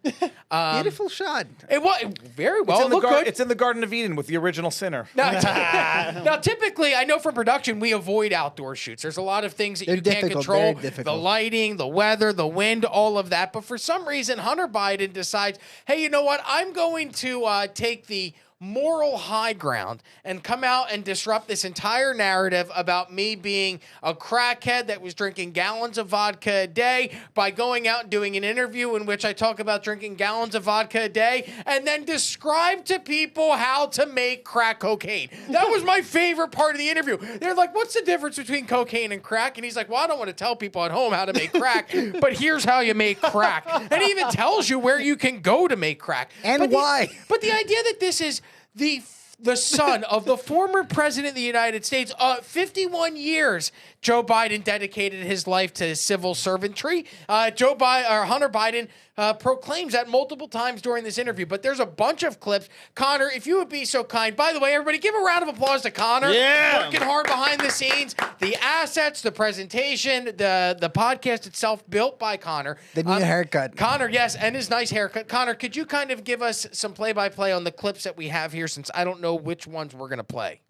Beautiful shot. It was very well. it's, in the Look good. it's in the Garden of Eden with the original sinner. Now, typically, I know from production, we avoid outdoor shoots. There's a lot of things that They're you can't difficult, control. very difficult. The lighting, the weather, the wind, all of that. But for some reason, Hunter Biden decides, hey, you know what? I'm going to take the moral high ground and come out and disrupt this entire narrative about me being a crackhead that was drinking gallons of vodka a day by going out and doing an interview in which I talk about drinking gallons of vodka a day and then describe to people how to make crack cocaine. That was my favorite part of the interview. They're like, what's the difference between cocaine and crack? And he's like, well, I don't want to tell people at home how to make crack, but here's how you make crack. And he even tells you where you can go to make crack. And why. But the idea that this is the son of the former president of the United States, 51 years, Joe Biden dedicated his life to civil servantry. Hunter Biden proclaims that multiple times during this interview. But there's a bunch of clips. Connor, if you would be so kind. By the way, everybody, give a round of applause to Connor. Yeah. Working hard behind the scenes. The assets, the presentation, the podcast itself built by Connor. The new haircut. Connor, yes, and his nice haircut. Connor, could you kind of give us some play-by-play on the clips that we have here, since I don't know which ones we're going to play?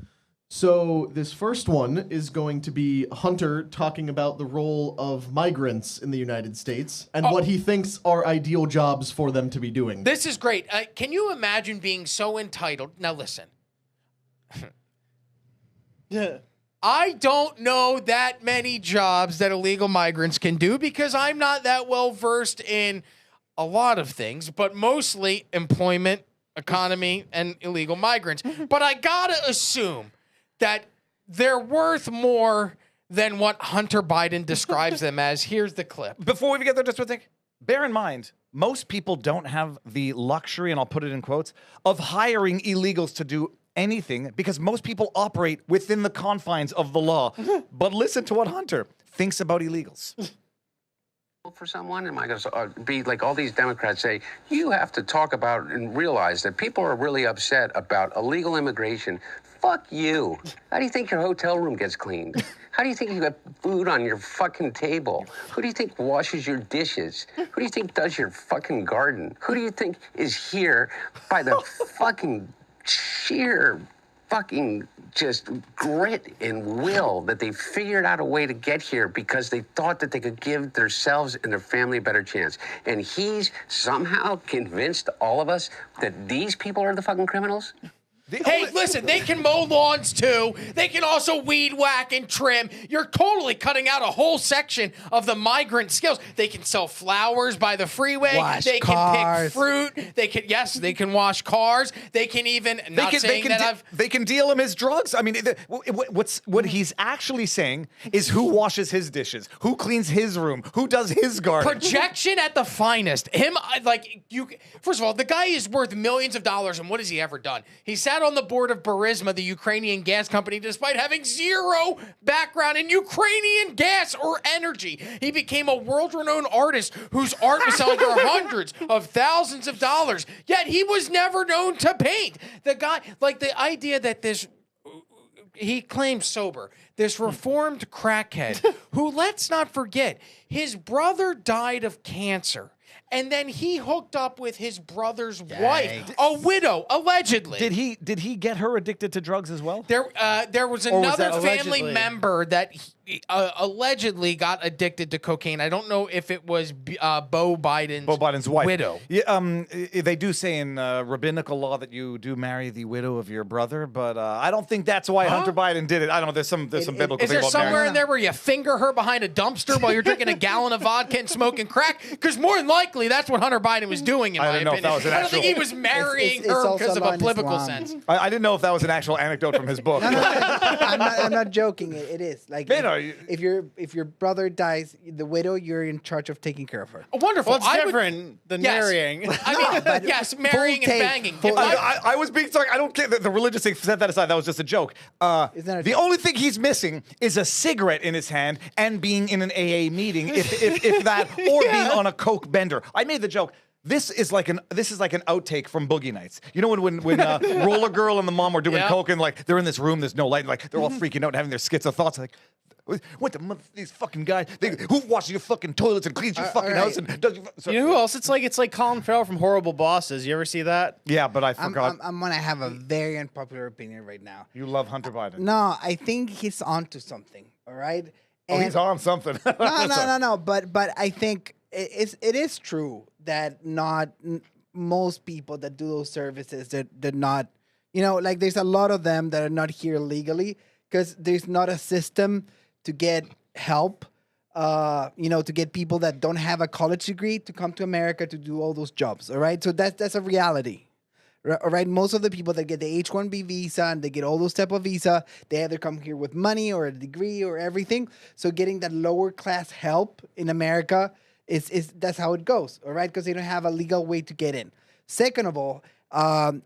So this first one is going to be Hunter talking about the role of migrants in the United States and what he thinks are ideal jobs for them to be doing. This is great. Can you imagine being so entitled? Now listen. Yeah. I don't know that many jobs that illegal migrants can do because I'm not that well versed in a lot of things, but mostly employment, economy, and illegal migrants. But I gotta assume that they're worth more than what Hunter Biden describes them as. Here's the clip. Before we get there, just one thing. Bear in mind, most people don't have the luxury, and I'll put it in quotes, of hiring illegals to do anything because most people operate within the confines of the law. But listen to what Hunter thinks about illegals. For someone, am I going to be like all these Democrats say, you have to talk about and realize that people are really upset about illegal immigration. Fuck you. How do you think your hotel room gets cleaned? How do you think you got food on your fucking table? Who do you think washes your dishes? Who do you think does your fucking garden? Who do you think is here by the fucking sheer fucking just grit and will that they figured out a way to get here because they thought that they could give themselves and their family a better chance. And he's somehow convinced all of us that these people are the fucking criminals? Hey, listen, they can mow lawns too. They can also weed whack and trim. You're totally cutting out a whole section of the migrant skills. They can sell flowers by the freeway. Wash they cars. can pick fruit. They can, yes, they can wash cars. They can even, They can deal him his drugs. I mean, what he's actually saying is who washes his dishes, who cleans his room, who does his garden. Projection at the finest. First of all, the guy is worth millions of dollars, and what has he ever done? He sat on the board of Burisma, the Ukrainian gas company, despite having zero background in Ukrainian gas or energy. He became a world-renowned artist whose art was selling for hundreds of thousands of dollars, yet he was never known to paint. The guy, like the idea that he claims sober, this reformed crackhead who, let's not forget, his brother died of cancer. And then he hooked up with his brother's wife, a widow, allegedly. Did he get her addicted to drugs as well? There was another family member that allegedly got addicted to cocaine. I don't know if it was Beau Biden's wife, widow. Yeah, they do say in rabbinical law that you do marry the widow of your brother, but I don't think that's why Hunter Biden did it. I don't know. There's some biblical thing Is there about somewhere marrying. in there where you finger her behind a dumpster while you're drinking a gallon of vodka and smoking crack? Because more than likely, that's what Hunter Biden was doing, in my opinion. I don't think he was marrying her because of a biblical sense. I didn't know if that was an actual anecdote from his book. I'm not joking. It is like Man, if your brother dies, the widow, you're in charge of taking care of her. Wonderful. Well, it's different than marrying. I mean, yes, marrying and banging. I was being sorry. I don't care. The religious thing, set that aside. That was just a joke. The only thing he's missing is a cigarette in his hand and being in an AA meeting, if that, or being on a coke bender. I made the joke. This is like an outtake from Boogie Nights. You know when Roller Girl and the mom were doing coke and like they're in this room, there's no light, like they're all freaking out and having their schizo thoughts, like. What the mother? These fucking guys. Who washes your fucking toilets and cleans your fucking house and does? You know who else? It's like Colin Farrell from Horrible Bosses. You ever see that? Yeah, but I forgot. I'm gonna have a very unpopular opinion right now. You love Hunter Biden. No, I think he's onto something. All right. And he's on something. No. But I think it is true that not most people that do those services that not, like there's a lot of them that are not here legally because there's not a system to get help, to get people that don't have a college degree to come to America to do all those jobs, all right? So that's a reality, all right? Most of the people that get the H-1B visa and they get all those type of visa, they either come here with money or a degree or everything. So getting that lower class help in America is that's how it goes, all right? Because they don't have a legal way to get in. Second of all, and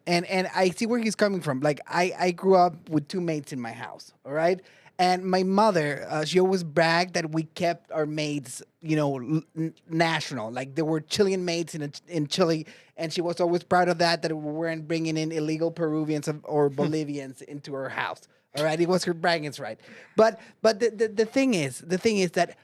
I see where he's coming from. Like I grew up with two maids in my house, all right? And my mother, she always bragged that we kept our maids, national. Like there were Chilean maids in Chile, and she was always proud of that we weren't bringing in illegal Peruvians or Bolivians into her house. All right, it was her bragging right. But the thing is that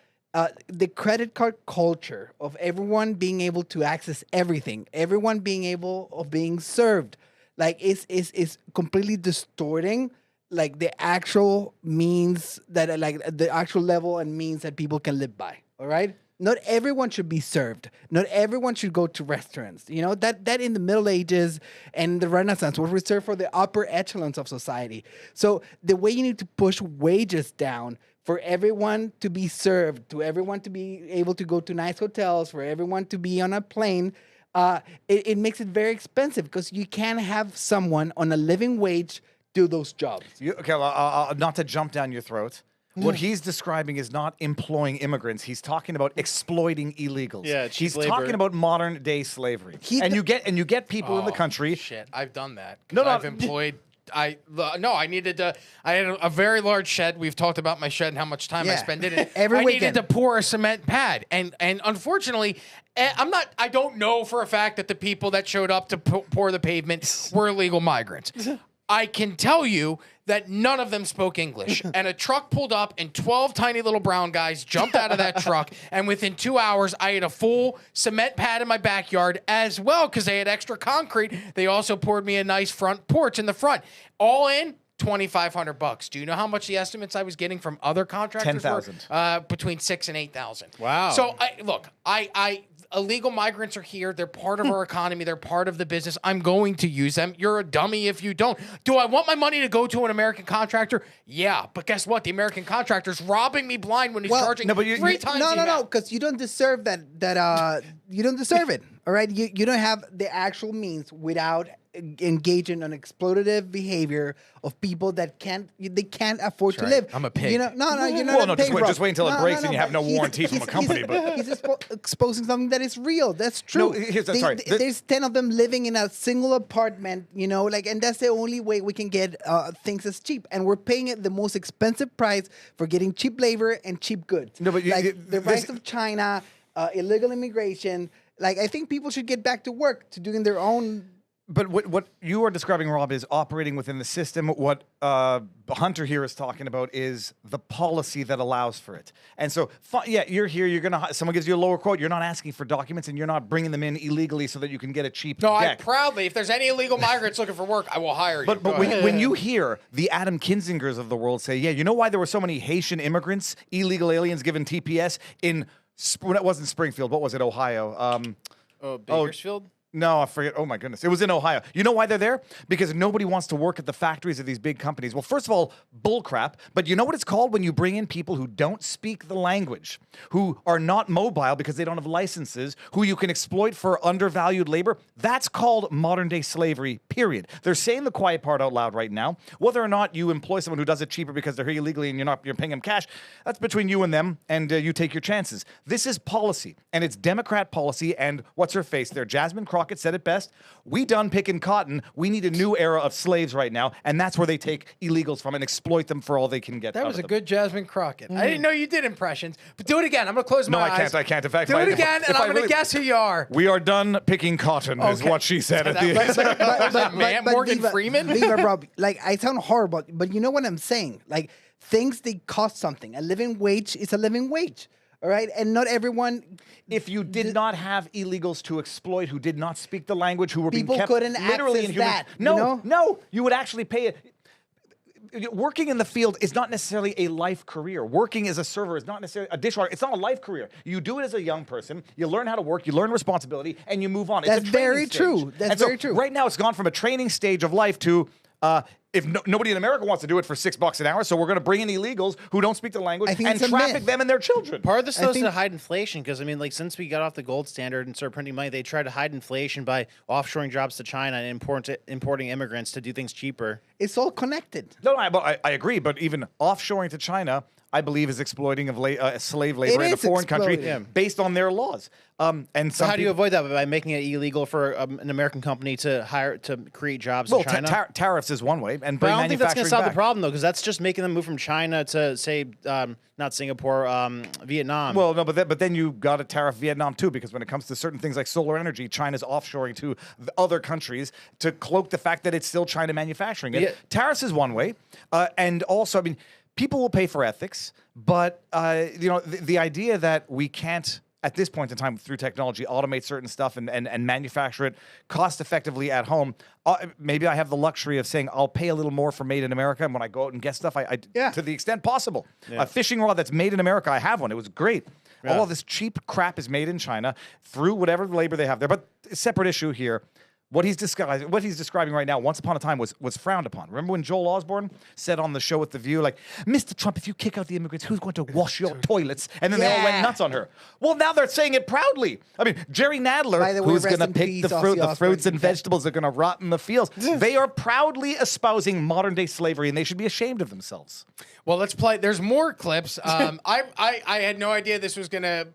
the credit card culture of everyone being able to access everything, everyone being able of being served, like is completely distorting like the actual means that like the actual level and means that people can live by. All right. Not everyone should be served. Not everyone should go to restaurants. You know, that in the Middle Ages and the Renaissance was reserved for the upper echelons of society. So the way you need to push wages down for everyone to be served, to everyone to be able to go to nice hotels, for everyone to be on a plane, it makes it very expensive because you can't have someone on a living wage do those jobs. Okay, well, not to jump down your throat. What he's describing is not employing immigrants. He's talking about exploiting illegals. Yeah, he's cheap labor. talking about modern day slavery. And you get people in the country. Shit, I've done that. No, I've employed. I needed to. I had a very large shed. We've talked about my shed and how much time I spend in it. Every I weekend. needed to pour a cement pad, and unfortunately, I don't know for a fact that the people that showed up to pour the pavement were illegal migrants. I can tell you that none of them spoke English. And a truck pulled up and 12 tiny little brown guys jumped out of that truck. And within 2 hours, I had a full cement pad in my backyard as well because they had extra concrete. They also poured me a nice front porch in the front. All in, $2,500. Do you know how much the estimates I was getting from other contractors were? Between $6,000 and $8,000. Wow. So I illegal migrants are here. They're part of our economy. They're part of the business. I'm going to use them. You're a dummy if you don't. Do I want my money to go to an American contractor? Yeah, but guess what? The American contractor's robbing me blind when he's charging three times. No, because you don't deserve that. You don't deserve it. All right, you don't have the actual means without engaging in exploitative behavior of people that can't afford to live. I'm a pig. You know, no, you're not. Well, just wait until it breaks and you have no warranty from a company. But he's exposing something that is real. That's true. No, there's 10 of them living in a single apartment. You know, and that's the only way we can get things as cheap. And we're paying it the most expensive price for getting cheap labor and cheap goods. No, but the rise of China, illegal immigration. Like, I think people should get back to work to doing their own. But what you are describing, Rob, is operating within the system. What Hunter here is talking about is the policy that allows for it. And so, you're here. You're gonna. Someone gives you a lower quote. You're not asking for documents, and you're not bringing them in illegally so that you can get a cheap. No, deck. I proudly. If there's any illegal migrants looking for work, I will hire you. But when you hear the Adam Kinzingers of the world say, "Yeah, you know why there were so many Haitian immigrants, illegal aliens given TPS in when it wasn't Springfield? What was it? Ohio? Bakersfield." No, I forget. Oh, my goodness. It was in Ohio. You know why they're there? Because nobody wants to work at the factories of these big companies. Well, first of all, bullcrap. But you know what it's called when you bring in people who don't speak the language, who are not mobile because they don't have licenses, who you can exploit for undervalued labor? That's called modern-day slavery, period. They're saying the quiet part out loud right now. Whether or not you employ someone who does it cheaper because they're here illegally and you're paying them cash, that's between you and them, and you take your chances. This is policy, and it's Democrat policy, and what's her face there? Jasmine Crockett said it best. We done picking cotton. We need a new era of slaves right now, and that's where they take illegals from and exploit them for all they can get. That was a good Jasmine Crockett. Mm. I didn't know you did impressions, but do it again. I'm gonna close my eyes. No, I can't. In fact, do it again, and I'm gonna guess who you are. We are done picking cotton, is what she said at the end. Morgan Freeman. Viva, bro, like, I sound horrible, but you know what I'm saying. Like, things, they cost something. A living wage is a living wage. All right, and not everyone. If you did not have illegals to exploit who did not speak the language, who were being kept couldn't literally access in human. that. No, you would actually pay it. Working in the field is not necessarily a life career. Working as a server is not necessarily a dishwasher. It's not a life career. You do it as a young person. You learn how to work. You learn responsibility, and you move on. That's it's a training very stage. true. That's very true. Right now, it's gone from a training stage of life to. If nobody in America wants to do it for $6 an hour, so we're going to bring in illegals who don't speak the language and traffic them and their children. Part of this is to hide inflation, because I mean, like, since we got off the gold standard and started printing money, they tried to hide inflation by offshoring jobs to China and importing immigrants to do things cheaper. It's all connected. No, I agree, but even offshoring to China, I believe, is exploiting of slave labor in a foreign country based on their laws. And so how do you avoid that? By making it illegal for an American company to create jobs in China? Tariffs is one way, and but bring I don't think that's going to solve back. the problem, though, because that's just making them move from China to, say, not Singapore, Vietnam. Well, no, but then you got to tariff Vietnam too, because when it comes to certain things like solar energy, China's offshoring to other countries to cloak the fact that it's still China manufacturing it. Yeah. Tariffs is one way, and also, I mean, people will pay for ethics, but the idea that we can't at this point in time, through technology, automate certain stuff and manufacture it cost effectively at home. Maybe I have the luxury of saying I'll pay a little more for made in America, and when I go out and get stuff, I to the extent possible. A fishing rod that's made in America, I have one. It was great. Yeah. All of this cheap crap is made in China through whatever labor they have there. But a separate issue here. What he's describing right now, once upon a time, was frowned upon. Remember when Joel Osborne said on the show with The View, like, Mr. Trump, if you kick out the immigrants, who's going to wash your toilets? And then they all went nuts on her. Well, now they're saying it proudly. I mean, Jerry Nadler, who's going to pick the fruits and vegetables that are going to rot in the fields, they are proudly espousing modern-day slavery, and they should be ashamed of themselves. Well, let's play. There's more clips. I had no idea this was going to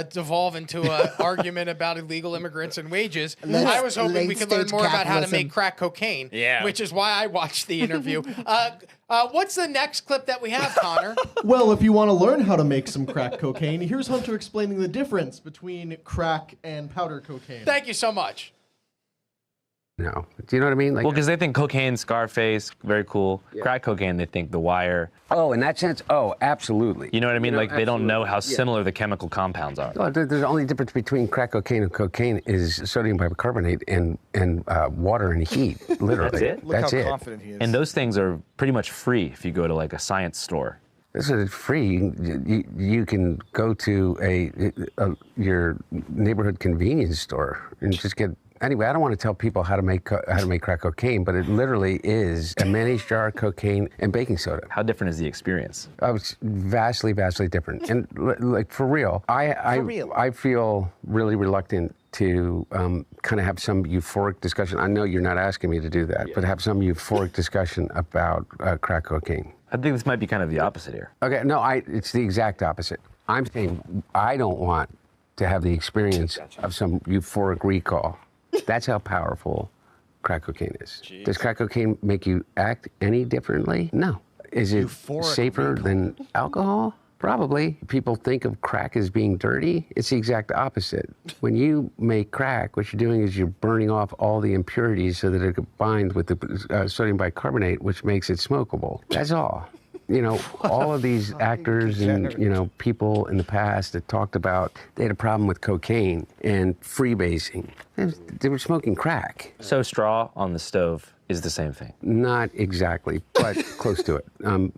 devolve into an argument about illegal immigrants and wages. I was hoping we could learn more about how to make crack cocaine, which is why I watched the interview. What's the next clip that we have, Connor? Well, if you want to learn how to make some crack cocaine, here's Hunter explaining the difference between crack and powder cocaine. Thank you so much. No. Do you know what I mean? Like, well, because they think cocaine, Scarface, very cool. Yeah. Crack cocaine, they think The Wire. Oh, in that sense? Oh, absolutely. You know what I mean? Like, they don't know how Yeah. similar the chemical compounds are. Well, the only difference between crack cocaine and cocaine is sodium bicarbonate and water and heat, literally. That's it? Look That's how it. confident he is. And those things are pretty much free if you go to, like, a science store. This is free. You can go to your neighborhood convenience store and just get. Anyway, I don't want to tell people how to make crack cocaine, but it literally is a mayonnaise jar, cocaine, and baking soda. How different is the experience? It's vastly, vastly different. And like for real, I feel really reluctant to kind of have some euphoric discussion. I know you're not asking me to do that, but have some euphoric discussion about crack cocaine. I think this might be kind of the opposite here. Okay, no, it's the exact opposite. I'm saying I don't want to have the experience of some euphoric recall. That's how powerful crack cocaine is. Jeez. Does crack cocaine make you act any differently? No. Is it safer than alcohol? Probably. People think of crack as being dirty. It's the exact opposite. When you make crack, what you're doing is you're burning off all the impurities so that it combines with the sodium bicarbonate, which makes it smokable. That's all. You know, all of these actors and, you know, people in the past that talked about they had a problem with cocaine and freebasing. They were smoking crack. So straw on the stove is the same thing. Not exactly, but close to it.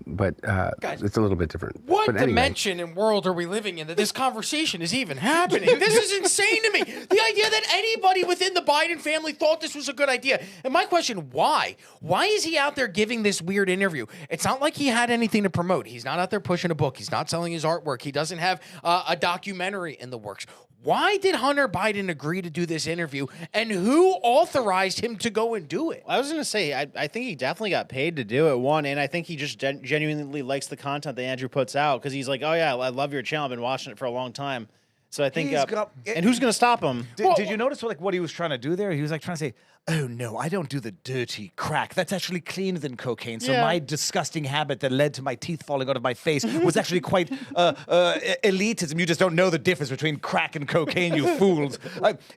But it's a little bit different. What dimension and world are we living in that this conversation is even happening? This is insane to me. The idea that anybody within the Biden family thought this was a good idea. And my question, why? Why is he out there giving this weird interview? It's not like he had anything to promote. He's not out there pushing a book. He's not selling his artwork. He doesn't have a documentary in the works. Why did Hunter Biden agree to do this interview, and who authorized him to go and do it? I was going to say, I think he definitely got paid to do it, one, and I think he just genuinely likes the content that Andrew puts out, because he's like, oh, yeah, I love your channel. I've been watching it for a long time. So I think, and who's going to stop him? Did you notice what he was trying to do there? He was like trying to say, oh, no, I don't do the dirty crack. That's actually cleaner than cocaine. So my disgusting habit that led to my teeth falling out of my face was actually quite elitism. You just don't know the difference between crack and cocaine, you fools.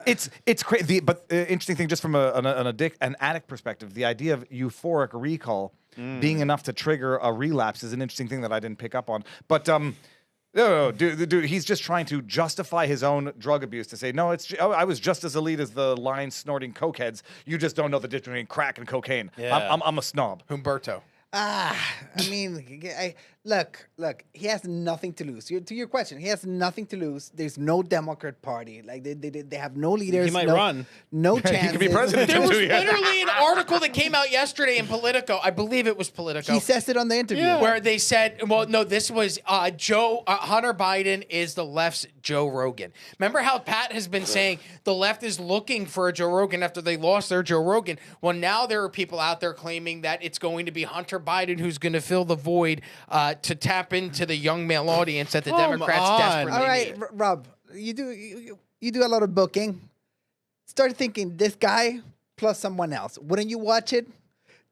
It's crazy. But interesting thing, just from an addict perspective, the idea of euphoric recall being enough to trigger a relapse is an interesting thing that I didn't pick up on. But no, dude, he's just trying to justify his own drug abuse to say, no, I was just as elite as the line-snorting cokeheads. You just don't know the difference between crack and cocaine. Yeah. I'm a snob. Humberto. I mean, look, he has nothing to lose. To your question, he has nothing to lose. There's no Democrat Party. Like, they have no leaders. He might run. No chance. He could be president. There was literally an article that came out yesterday in Politico. I believe it was Politico. He says it on the interview. Yeah. Where they said, well, no, this was Hunter Biden is the left's Joe Rogan. Remember how Pat has been saying the left is looking for a Joe Rogan after they lost their Joe Rogan? Well, now there are people out there claiming that it's going to be Hunter Biden who's going to fill the void to tap into the young male audience that the Democrats desperately All right, need. Rob, you do a lot of booking. Start thinking this guy plus someone else. Wouldn't you watch it?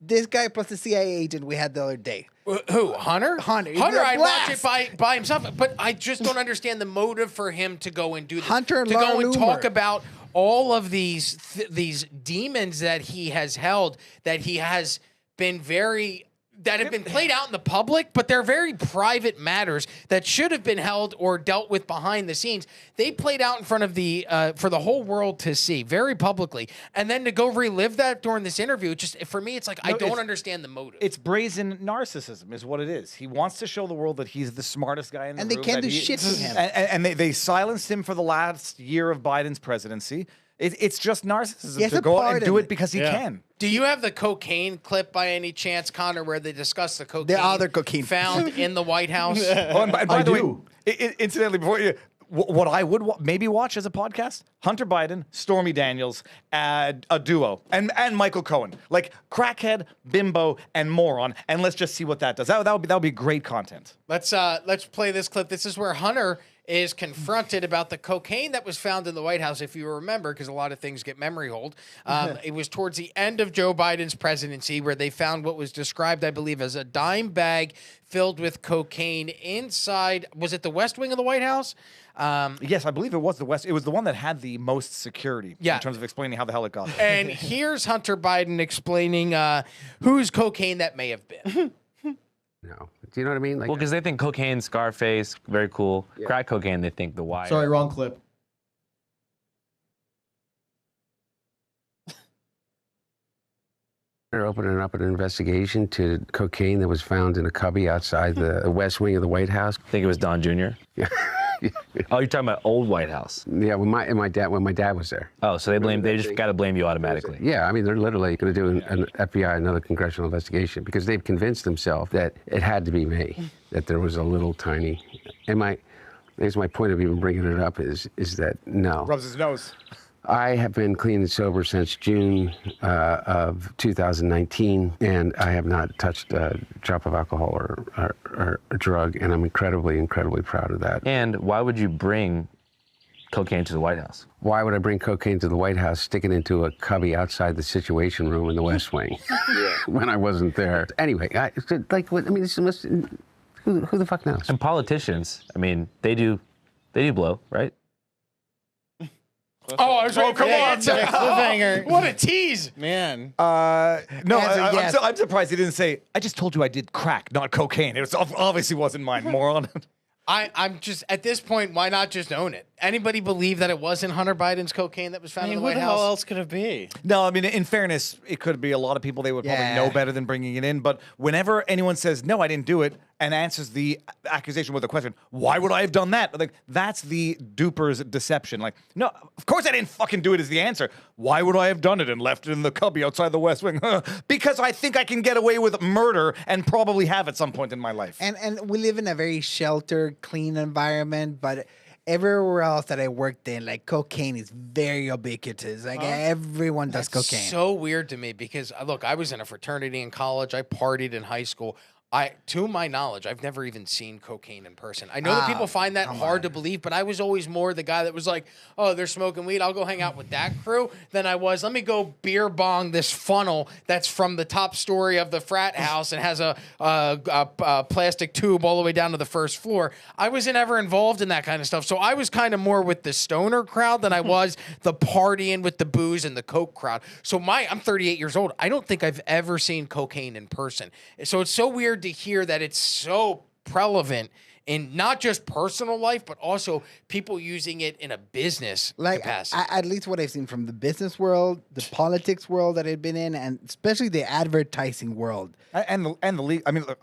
This guy plus the CIA agent we had the other day. Who? Hunter? Hunter, I'd watch it by himself, but I just don't understand the motive for him to go and do this. Hunter and to Laura go and Loomer. talk about all of these demons that he has held, that he has been very that have been played out in the public, but they're very private matters that should have been held or dealt with behind the scenes. They played out in front of the for the whole world to see very publicly, and then to go relive that during this interview. Just for me, it's like I don't understand the motive. It's brazen narcissism, is what it is. He wants to show the world that he's the smartest guy in the room. And they can't do shit to him. And they silenced him for the last year of Biden's presidency. It's just narcissism to go out and do it because he can. Do you have the cocaine clip by any chance, Connor, where they discuss the cocaine? The other cocaine found in the White House. And by the way, incidentally, before you, what I would maybe watch as a podcast: Hunter Biden, Stormy Daniels, a duo, and Michael Cohen, like crackhead, bimbo, and moron, and let's just see what that does. That would be great content. Let's play this clip. This is where Hunter is confronted about the cocaine that was found in the White House, if you remember, because a lot of things get memory hold. It was towards the end of Joe Biden's presidency where they found what was described, I believe, as a dime bag filled with cocaine inside, was it the West Wing of the White House? Yes, I believe it was the West. It was the one that had the most security in terms of explaining how the hell it got there. And here's Hunter Biden explaining whose cocaine that may have been. No. Do you know what I mean? Well, because they think cocaine, Scarface, very cool. Crack cocaine, they think The Wire. Sorry, wrong clip. They're opening up an investigation to cocaine that was found in a cubby outside the West Wing of the White House. Think it was Don Jr.? Yeah. Oh, you're talking about old White House? Yeah, when my dad was there. Oh, so they just got to blame you automatically. Yeah, I mean, they're literally going to do an FBI, another congressional investigation, because they've convinced themselves that it had to be me, that there was a little tiny. And I guess my point of even bringing it up is that no. Rubs his nose. I have been clean and sober since June of 2019, and I have not touched a drop of alcohol or a drug, and I'm incredibly, incredibly proud of that. And why would you bring cocaine to the White House? Why would I bring cocaine to the White House, stick it into a cubby outside the Situation Room in the West Wing when I wasn't there? Anyway, who the fuck knows? And politicians, I mean, they do blow, right? Oh, I was right. Come on, cliffhanger. What a tease, man. No, I'm surprised he didn't say, I just told you I did crack, not cocaine. It was obviously wasn't mine, moron. I'm just, at this point, why not just own it? Anybody believe that it wasn't Hunter Biden's cocaine that was found in the White House? Who the hell else could it be? No, I mean, in fairness, it could be a lot of people. They would probably know better than bringing it in. But whenever anyone says, no, I didn't do it, and answers the accusation with a question, why would I have done that? Like, that's the duper's deception. Like, no, of course I didn't fucking do it is the answer. Why would I have done it and left it in the cubby outside the West Wing? Because I think I can get away with murder and probably have at some point in my life. And we live in a very sheltered, clean environment, but everywhere else that I worked in, like cocaine is very ubiquitous. Like everyone does cocaine. So weird to me because look, I was in a fraternity in college. I partied in high school. To my knowledge, I've never even seen cocaine in person. I know that people find that hard to believe, but I was always more the guy that was like, oh, they're smoking weed. I'll go hang out with that crew than I was, let me go beer bong this funnel that's from the top story of the frat house and has a plastic tube all the way down to the first floor. I wasn't ever involved in that kind of stuff. So I was kind of more with the stoner crowd than I was the partying with the booze and the coke crowd. So I'm 38 years old. I don't think I've ever seen cocaine in person. So it's so weird to hear that it's so prevalent in not just personal life, but also people using it in a business capacity. At least what I've seen from the business world, the politics world that I've been in, and especially the advertising world. And the league. I mean, look,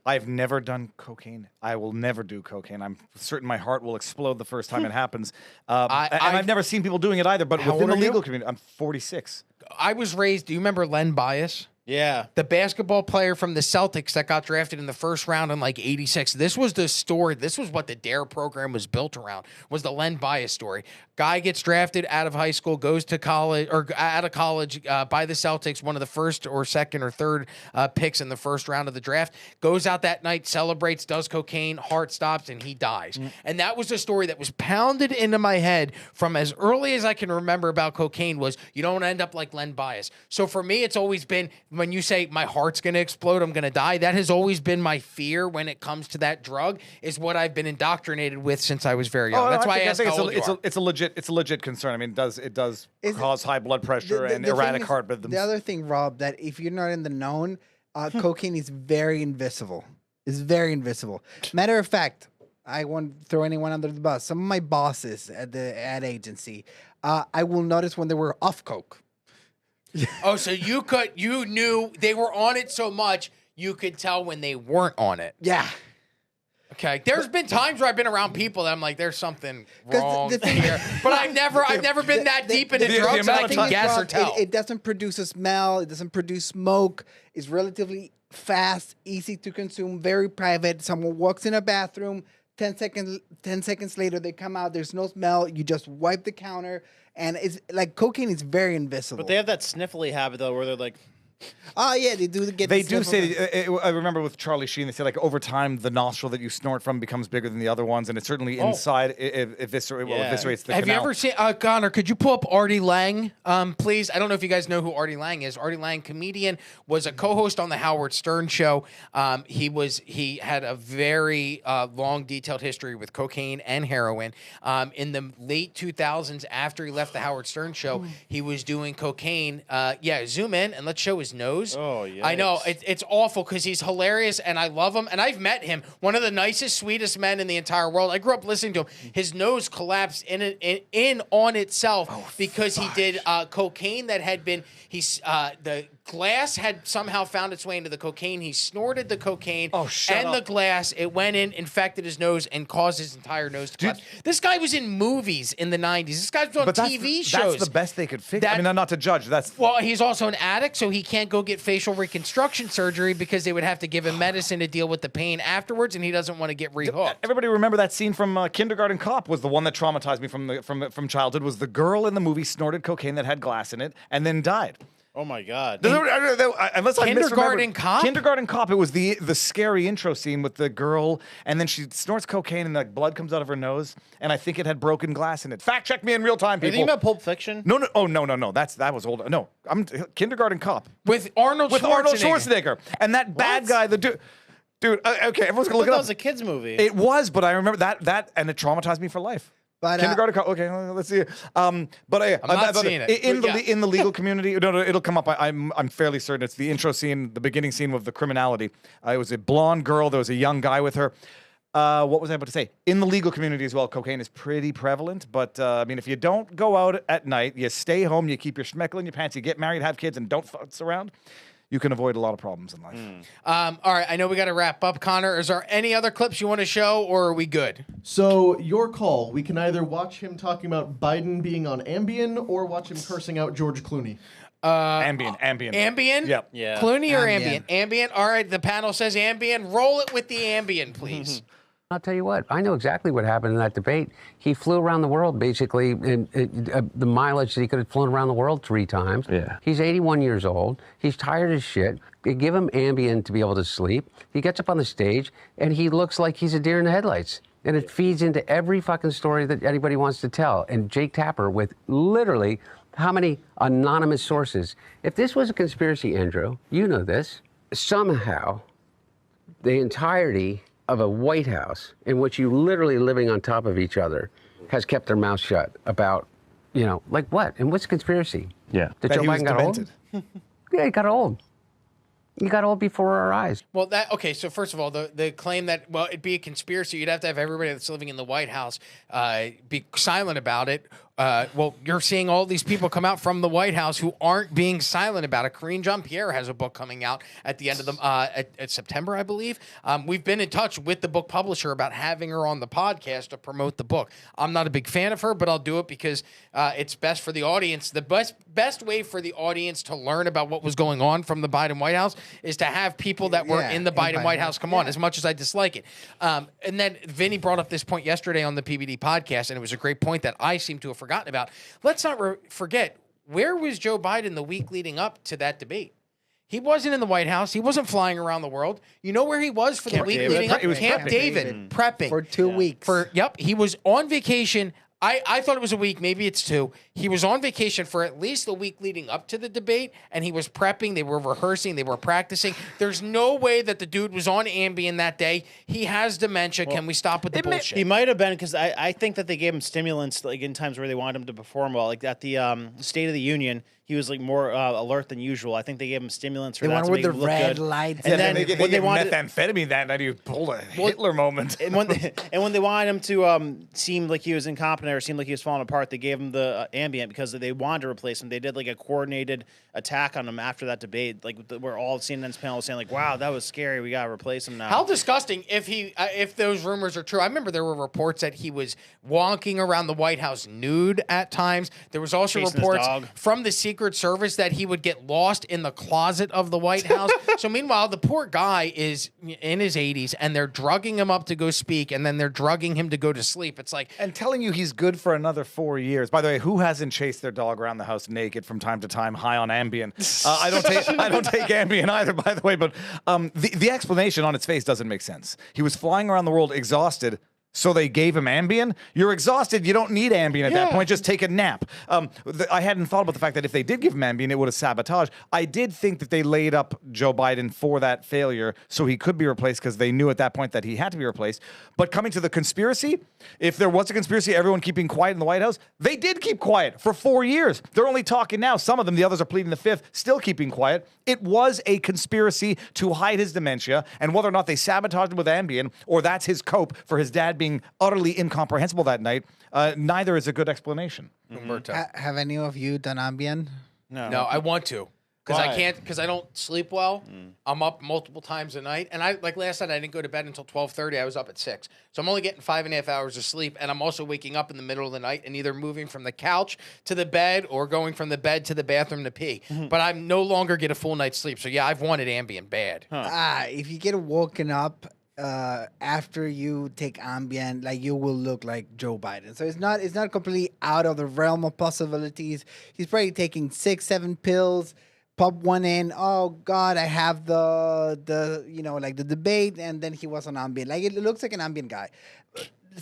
I've never done cocaine. I will never do cocaine. I'm certain my heart will explode the first time it happens. I've never seen people doing it either. But within the legal community, I'm 46. I was raised. Do you remember Len Bias? Yeah. The basketball player from the Celtics that got drafted in the first round in like 86. This was the story. This was what the DARE program was built around, was the Len Bias story. Guy gets drafted out of high school, goes to college, or out of college by the Celtics, one of the first or second or third picks in the first round of the draft, goes out that night, celebrates, does cocaine, heart stops, and he dies. And that was the story that was pounded into my head from as early as I can remember about cocaine was you don't end up like Len Bias. So for me, it's always been, when you say my heart's going to explode, I'm going to die, that has always been my fear when it comes to that drug, is what I've been indoctrinated with since I was very young. That's why I asked how old you are. It's a legit concern. I mean, it does cause high blood pressure and erratic heart rhythms. The other thing, Rob, that if you're not in the known, Cocaine is very invisible. It's very invisible. Matter of fact, I won't throw anyone under the bus. Some of my bosses at the ad agency, I will notice when they were off coke. Oh, so you knew they were on it so much you could tell when they weren't on it. Yeah. Okay. There's been times where I've been around people that I'm like, there's something wrong here. But I've never been that deep into drugs that I can guess or tell. It doesn't produce a smell. It doesn't produce smoke. It's relatively fast, easy to consume, very private. Someone walks in a bathroom, 10 seconds later, they come out. There's no smell. You just wipe the counter. And it's like cocaine is very invisible. But they have that sniffly habit, though, where they're like... Oh, yeah, they do get They do say, I remember with Charlie Sheen, they say like over time the nostril that you snort from becomes bigger than the other ones, and it's certainly inside eviscerates the Have canal. you ever seen, Connor, could you pull up Artie Lang, please? I don't know if you guys know who Artie Lang is. Artie Lang, comedian, was a co-host on the Howard Stern show. He had a very long, detailed history with cocaine and heroin. In the late 2000s, after he left the Howard Stern show, he was doing cocaine. Zoom in and let's show his nose. Oh, yeah. I know. It's awful because he's hilarious and I love him. And I've met him. One of the nicest, sweetest men in the entire world. I grew up listening to him. His nose collapsed in on itself because he did cocaine that had been, the glass had somehow found its way into the cocaine. He snorted the cocaine and the glass. It went in, infected his nose, and caused his entire nose to collapse. This guy was in movies in the 90s. This guy was on TV shows. That's the best they could fix. I mean, not to judge. Well, he's also an addict, so he can't go get facial reconstruction surgery because they would have to give him medicine to deal with the pain afterwards, and he doesn't want to get rehooked. Everybody remember that scene from Kindergarten Cop was the one that traumatized me from childhood. Was the girl in the movie snorted cocaine that had glass in it and then died. Oh my God! Unless I Kindergarten Cop. Kindergarten Cop. It was the scary intro scene with the girl, and then she snorts cocaine, and like blood comes out of her nose, and I think it had broken glass in it. Fact check me in real time, Are you people. thinking about Pulp Fiction? No. Oh no. That was old. No, I'm Kindergarten Cop with Arnold Schwarzenegger, and that bad guy, the dude. Dude, okay, everyone's gonna look it up. That was a kids movie. It was, but I remember that, and it traumatized me for life. But, Kindergarten Cop. Okay, let's see. I'm not seeing it. In the legal community, no, it'll come up. I'm fairly certain it's the intro scene, the beginning scene of the criminality. It was a blonde girl. There was a young guy with her. What was I about to say? In the legal community as well, cocaine is pretty prevalent. But I mean, if you don't go out at night, you stay home, you keep your schmeckle in your pants, you get married, have kids, and don't futz around, you can avoid a lot of problems in life. All right, I know we got to wrap up, Connor. Is there any other clips you want to show, or are we good? So, your call. We can either watch him talking about Biden being on Ambien or watch him cursing out George Clooney. Ambien. Ambien? Yep. Yeah. Clooney or Ambien? Ambien. All right, the panel says Ambien. Roll it with the Ambien, please. I'll tell you what, I know exactly what happened in that debate. He flew around the world, basically, the mileage that he could have flown around the world 3 times. Yeah. He's 81 years old. He's tired as shit. They give him Ambien to be able to sleep. He gets up on the stage, and he looks like he's a deer in the headlights. And it feeds into every fucking story that anybody wants to tell. And Jake Tapper, with literally how many anonymous sources. If this was a conspiracy, Andrew, you know this, somehow the entirety of a White House in which you literally living on top of each other has kept their mouth shut about, like what? And what's conspiracy? Yeah. That Joe Biden got old? Yeah, he got old. He got old before our eyes. Well, so first of all, the claim that, it'd be a conspiracy, you'd have to have everybody that's living in the White House be silent about it. You're seeing all these people come out from the White House who aren't being silent about it. Karine Jean-Pierre has a book coming out at the end of at September, I believe. We've been in touch with the book publisher about having her on the podcast to promote the book. I'm not a big fan of her, but I'll do it because it's best for the audience. The best way for the audience to learn about what was going on from the Biden White House is to have people that were in the Biden White House come on, as much as I dislike it. And then Vinny brought up this point yesterday on the PBD podcast, and it was a great point that I seem to have forgotten about. Let's not forget, where was Joe Biden the week leading up to that debate? He wasn't in the White House. He wasn't flying around the world. You know where he was for the week leading up? Camp David, prepping. For 2 weeks. He was on vacation. I thought it was a week, maybe it's 2. He was on vacation for at least the week leading up to the debate, and he was prepping. They were rehearsing. They were practicing. There's no way that the dude was on Ambien that day. He has dementia. Can we stop with the bullshit? He might have been, because I think that they gave him stimulants like in times where they wanted him to perform well. Like at the State of the Union, he was like more alert than usual. I think they gave him stimulants for The that one to with make the him look red good. lights. And then they when they gave wanted methamphetamine that night, he pulled a Hitler moment. and when they wanted him to seem like he was incompetent or seem like he was falling apart, they gave him the Ambien because they wanted to replace him. They did like a coordinated attack on him after that debate, like where all of CNN's panel was saying like, "Wow, that was scary. We gotta replace him now." How disgusting if those rumors are true. I remember there were reports that he was walking around the White House nude at times. There was also Chasing his reports dog. from the Secret Service that he would get lost in the closet of the White House. So meanwhile, the poor guy is in his 80s and they're drugging him up to go speak and then they're drugging him to go to sleep. It's like, And telling you he's good for another 4 years. By the way, who hasn't chased their dog around the house naked from time to time, high on Ambien? I don't take Ambien either, by the way. But the explanation on its face doesn't make sense. He was flying around the world exhausted. So they gave him Ambien? You're exhausted. You don't need Ambien at that point. Just take a nap. I hadn't thought about the fact that if they did give him Ambien, it would have sabotaged. I did think that they laid up Joe Biden for that failure so he could be replaced because they knew at that point that he had to be replaced. But coming to the conspiracy, if there was a conspiracy, everyone keeping quiet in the White House, they did keep quiet for 4 years. They're only talking now. Some of them, the others are pleading the fifth, still keeping quiet. It was a conspiracy to hide his dementia, and whether or not they sabotaged him with Ambien or that's his cope for his dad being utterly incomprehensible that night, neither is a good explanation. Humberto. Have any of you done Ambien? No, I want to. Because I Why? can't, because I don't sleep well. I'm up multiple times a night. And like last night, I didn't go to bed until 12:30. I was up at 6. So I'm only getting 5.5 hours of sleep. And I'm also waking up in the middle of the night and either moving from the couch to the bed or going from the bed to the bathroom to pee. But I no longer get a full night's sleep. So yeah, I've wanted Ambien bad. If you get woken up after you take Ambien, like you will look like Joe Biden. So it's not completely out of the realm of possibilities. He's probably taking 6-7 pills. Pop one in. Oh God, I have the the debate, and then he was on Ambien. Like it looks like an Ambien guy.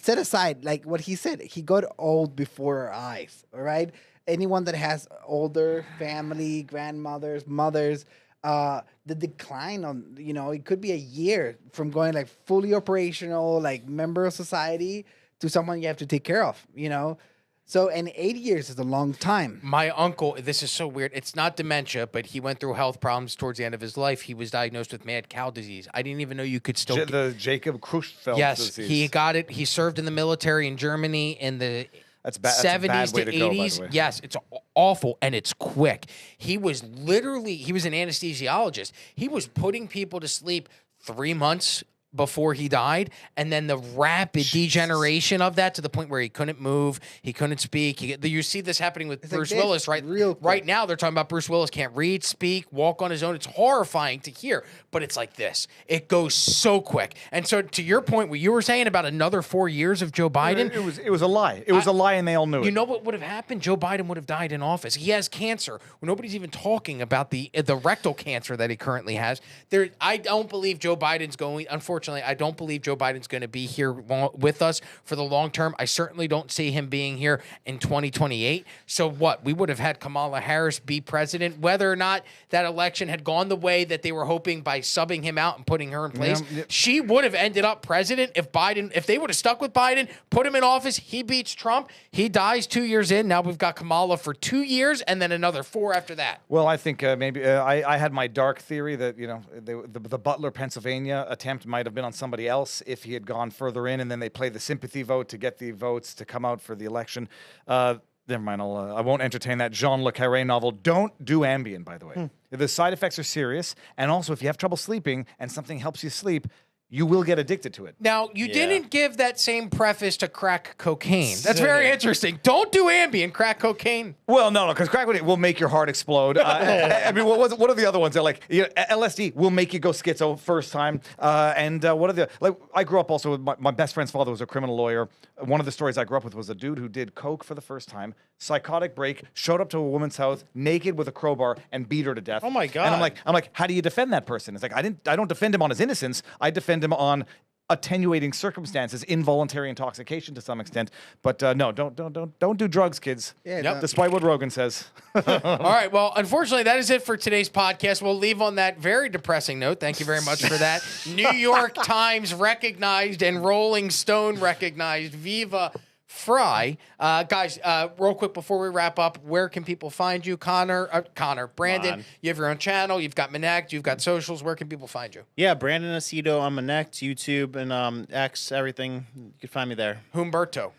Set aside like what he said. He got old before our eyes. All right. Anyone that has older family, grandmothers, mothers, the decline on it could be a year from going like fully operational, like member of society to someone you have to take care of. So, and 8 years is a long time. My uncle, this is so weird. It's not dementia, but he went through health problems towards the end of his life. He was diagnosed with mad cow disease. I didn't even know you could still The Jacob Creutzfeldt Yes, disease. he got it. He served in the military in Germany in the That's a bad 70s way to to go, by the 80s. way. Yes, it's awful and it's quick. He was an anesthesiologist. He was putting people to sleep 3 months before he died, and then the rapid degeneration of that to the point where he couldn't move, he couldn't speak. You see this happening with Bruce Willis, right? Right now, they're talking about Bruce Willis can't read, speak, walk on his own. It's horrifying to hear, but it's like this. It goes so quick. And so, to your point, what you were saying about another 4 years of Joe Biden, It was a lie. It was a lie, and they all knew it. you know what would have happened? Joe Biden would have died in office. He has cancer. Nobody's even talking about the rectal cancer that he currently has. I don't believe Joe Biden's going. Unfortunately, I don't believe Joe Biden's going to be here with us for the long term. I certainly don't see him being here in 2028. So what? We would have had Kamala Harris be president, whether or not that election had gone the way that they were hoping by subbing him out and putting her in place. Yeah. She would have ended up president if they would have stuck with Biden, put him in office. He beats Trump. He dies 2 years in. Now we've got Kamala for 2 years and then another 4 after that. Well, I think maybe I had my dark theory that the Butler, Pennsylvania attempt might have been on somebody else if he had gone further in, and then they play the sympathy vote to get the votes to come out for the election. Never mind. I won't entertain that Jean Le Carré novel. Don't do Ambien, by the way. The side effects are serious, and also if you have trouble sleeping and something helps you sleep, you will get addicted to it. Now, you didn't give that same preface to crack cocaine. That's very interesting. Don't do Ambien, crack cocaine. Well, no, because crack will make your heart explode. I mean, what are the other ones? They're like LSD will make you go schizo first time. And what are the I grew up also with my best friend's father was a criminal lawyer. One of the stories I grew up with was a dude who did coke for the first time, psychotic break, showed up to a woman's house naked with a crowbar and beat her to death. Oh my God. And I'm like, how do you defend that person? It's like I don't defend him on his innocence. I defend him on attenuating circumstances, involuntary intoxication to some extent. But no, don't do drugs, kids. Yeah, Despite what Rogan says. All right. Well, unfortunately, that is it for today's podcast. We'll leave on that very depressing note. Thank you very much for that. New York Times recognized and Rolling Stone recognized Viva Frei. Guys, real quick before we wrap up, where can people find you? Connor, Brandon, you have your own channel. You've got Manect. You've got socials. Where can people find you? Yeah, Brandon Aceto on Manect, YouTube, and X, everything. You can find me there. Humberto.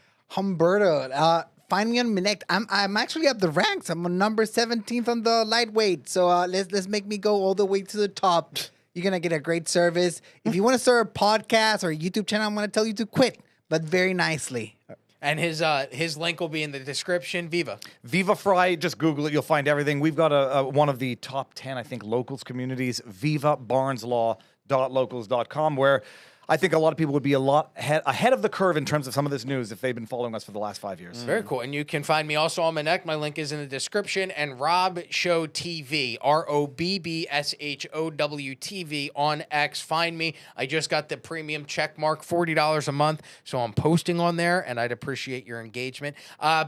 Find me on Manect. I'm actually up the ranks. I'm on number 17th on the lightweight. So let's make me go all the way to the top. You're gonna get a great service. If you want to start a podcast or a YouTube channel, I'm gonna tell you to quit, but very nicely. And his link will be in the description. Viva Frei, just Google it. You'll find everything. We've got one of the top 10, I think, locals communities, vivabarneslaw.locals.com, where I think a lot of people would be a lot ahead of the curve in terms of some of this news if they've been following us for the last 5 years. Very cool. And you can find me also on Manect. My link is in the description. And Rob Show TV, ROBBSHOW TV on X. Find me. I just got the premium check mark, $40 a month. So I'm posting on there, and I'd appreciate your engagement.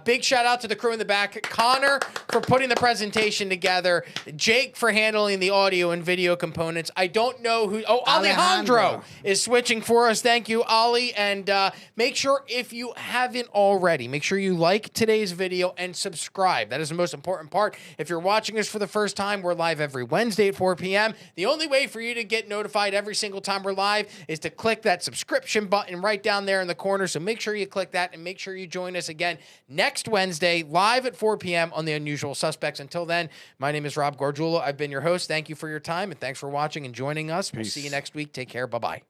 Big shout out to the crew in the back. Connor for putting the presentation together. Jake for handling the audio and video components. I don't know who. Oh, Alejandro is switching for us. Thank you, Ali. And make sure, if you haven't already, make sure you like today's video and subscribe. That is the most important part. If you're watching us for the first time, we're live every Wednesday at 4 p.m. The only way for you to get notified every single time we're live is to click that subscription button right down there in the corner. So make sure you click that and make sure you join us again next Wednesday, live at 4 p.m. on The Unusual Suspects. Until then, my name is Rob Gargiulo. I've been your host. Thank you for your time, and thanks for watching and joining us. We'll see you next week. Take care. Bye-bye.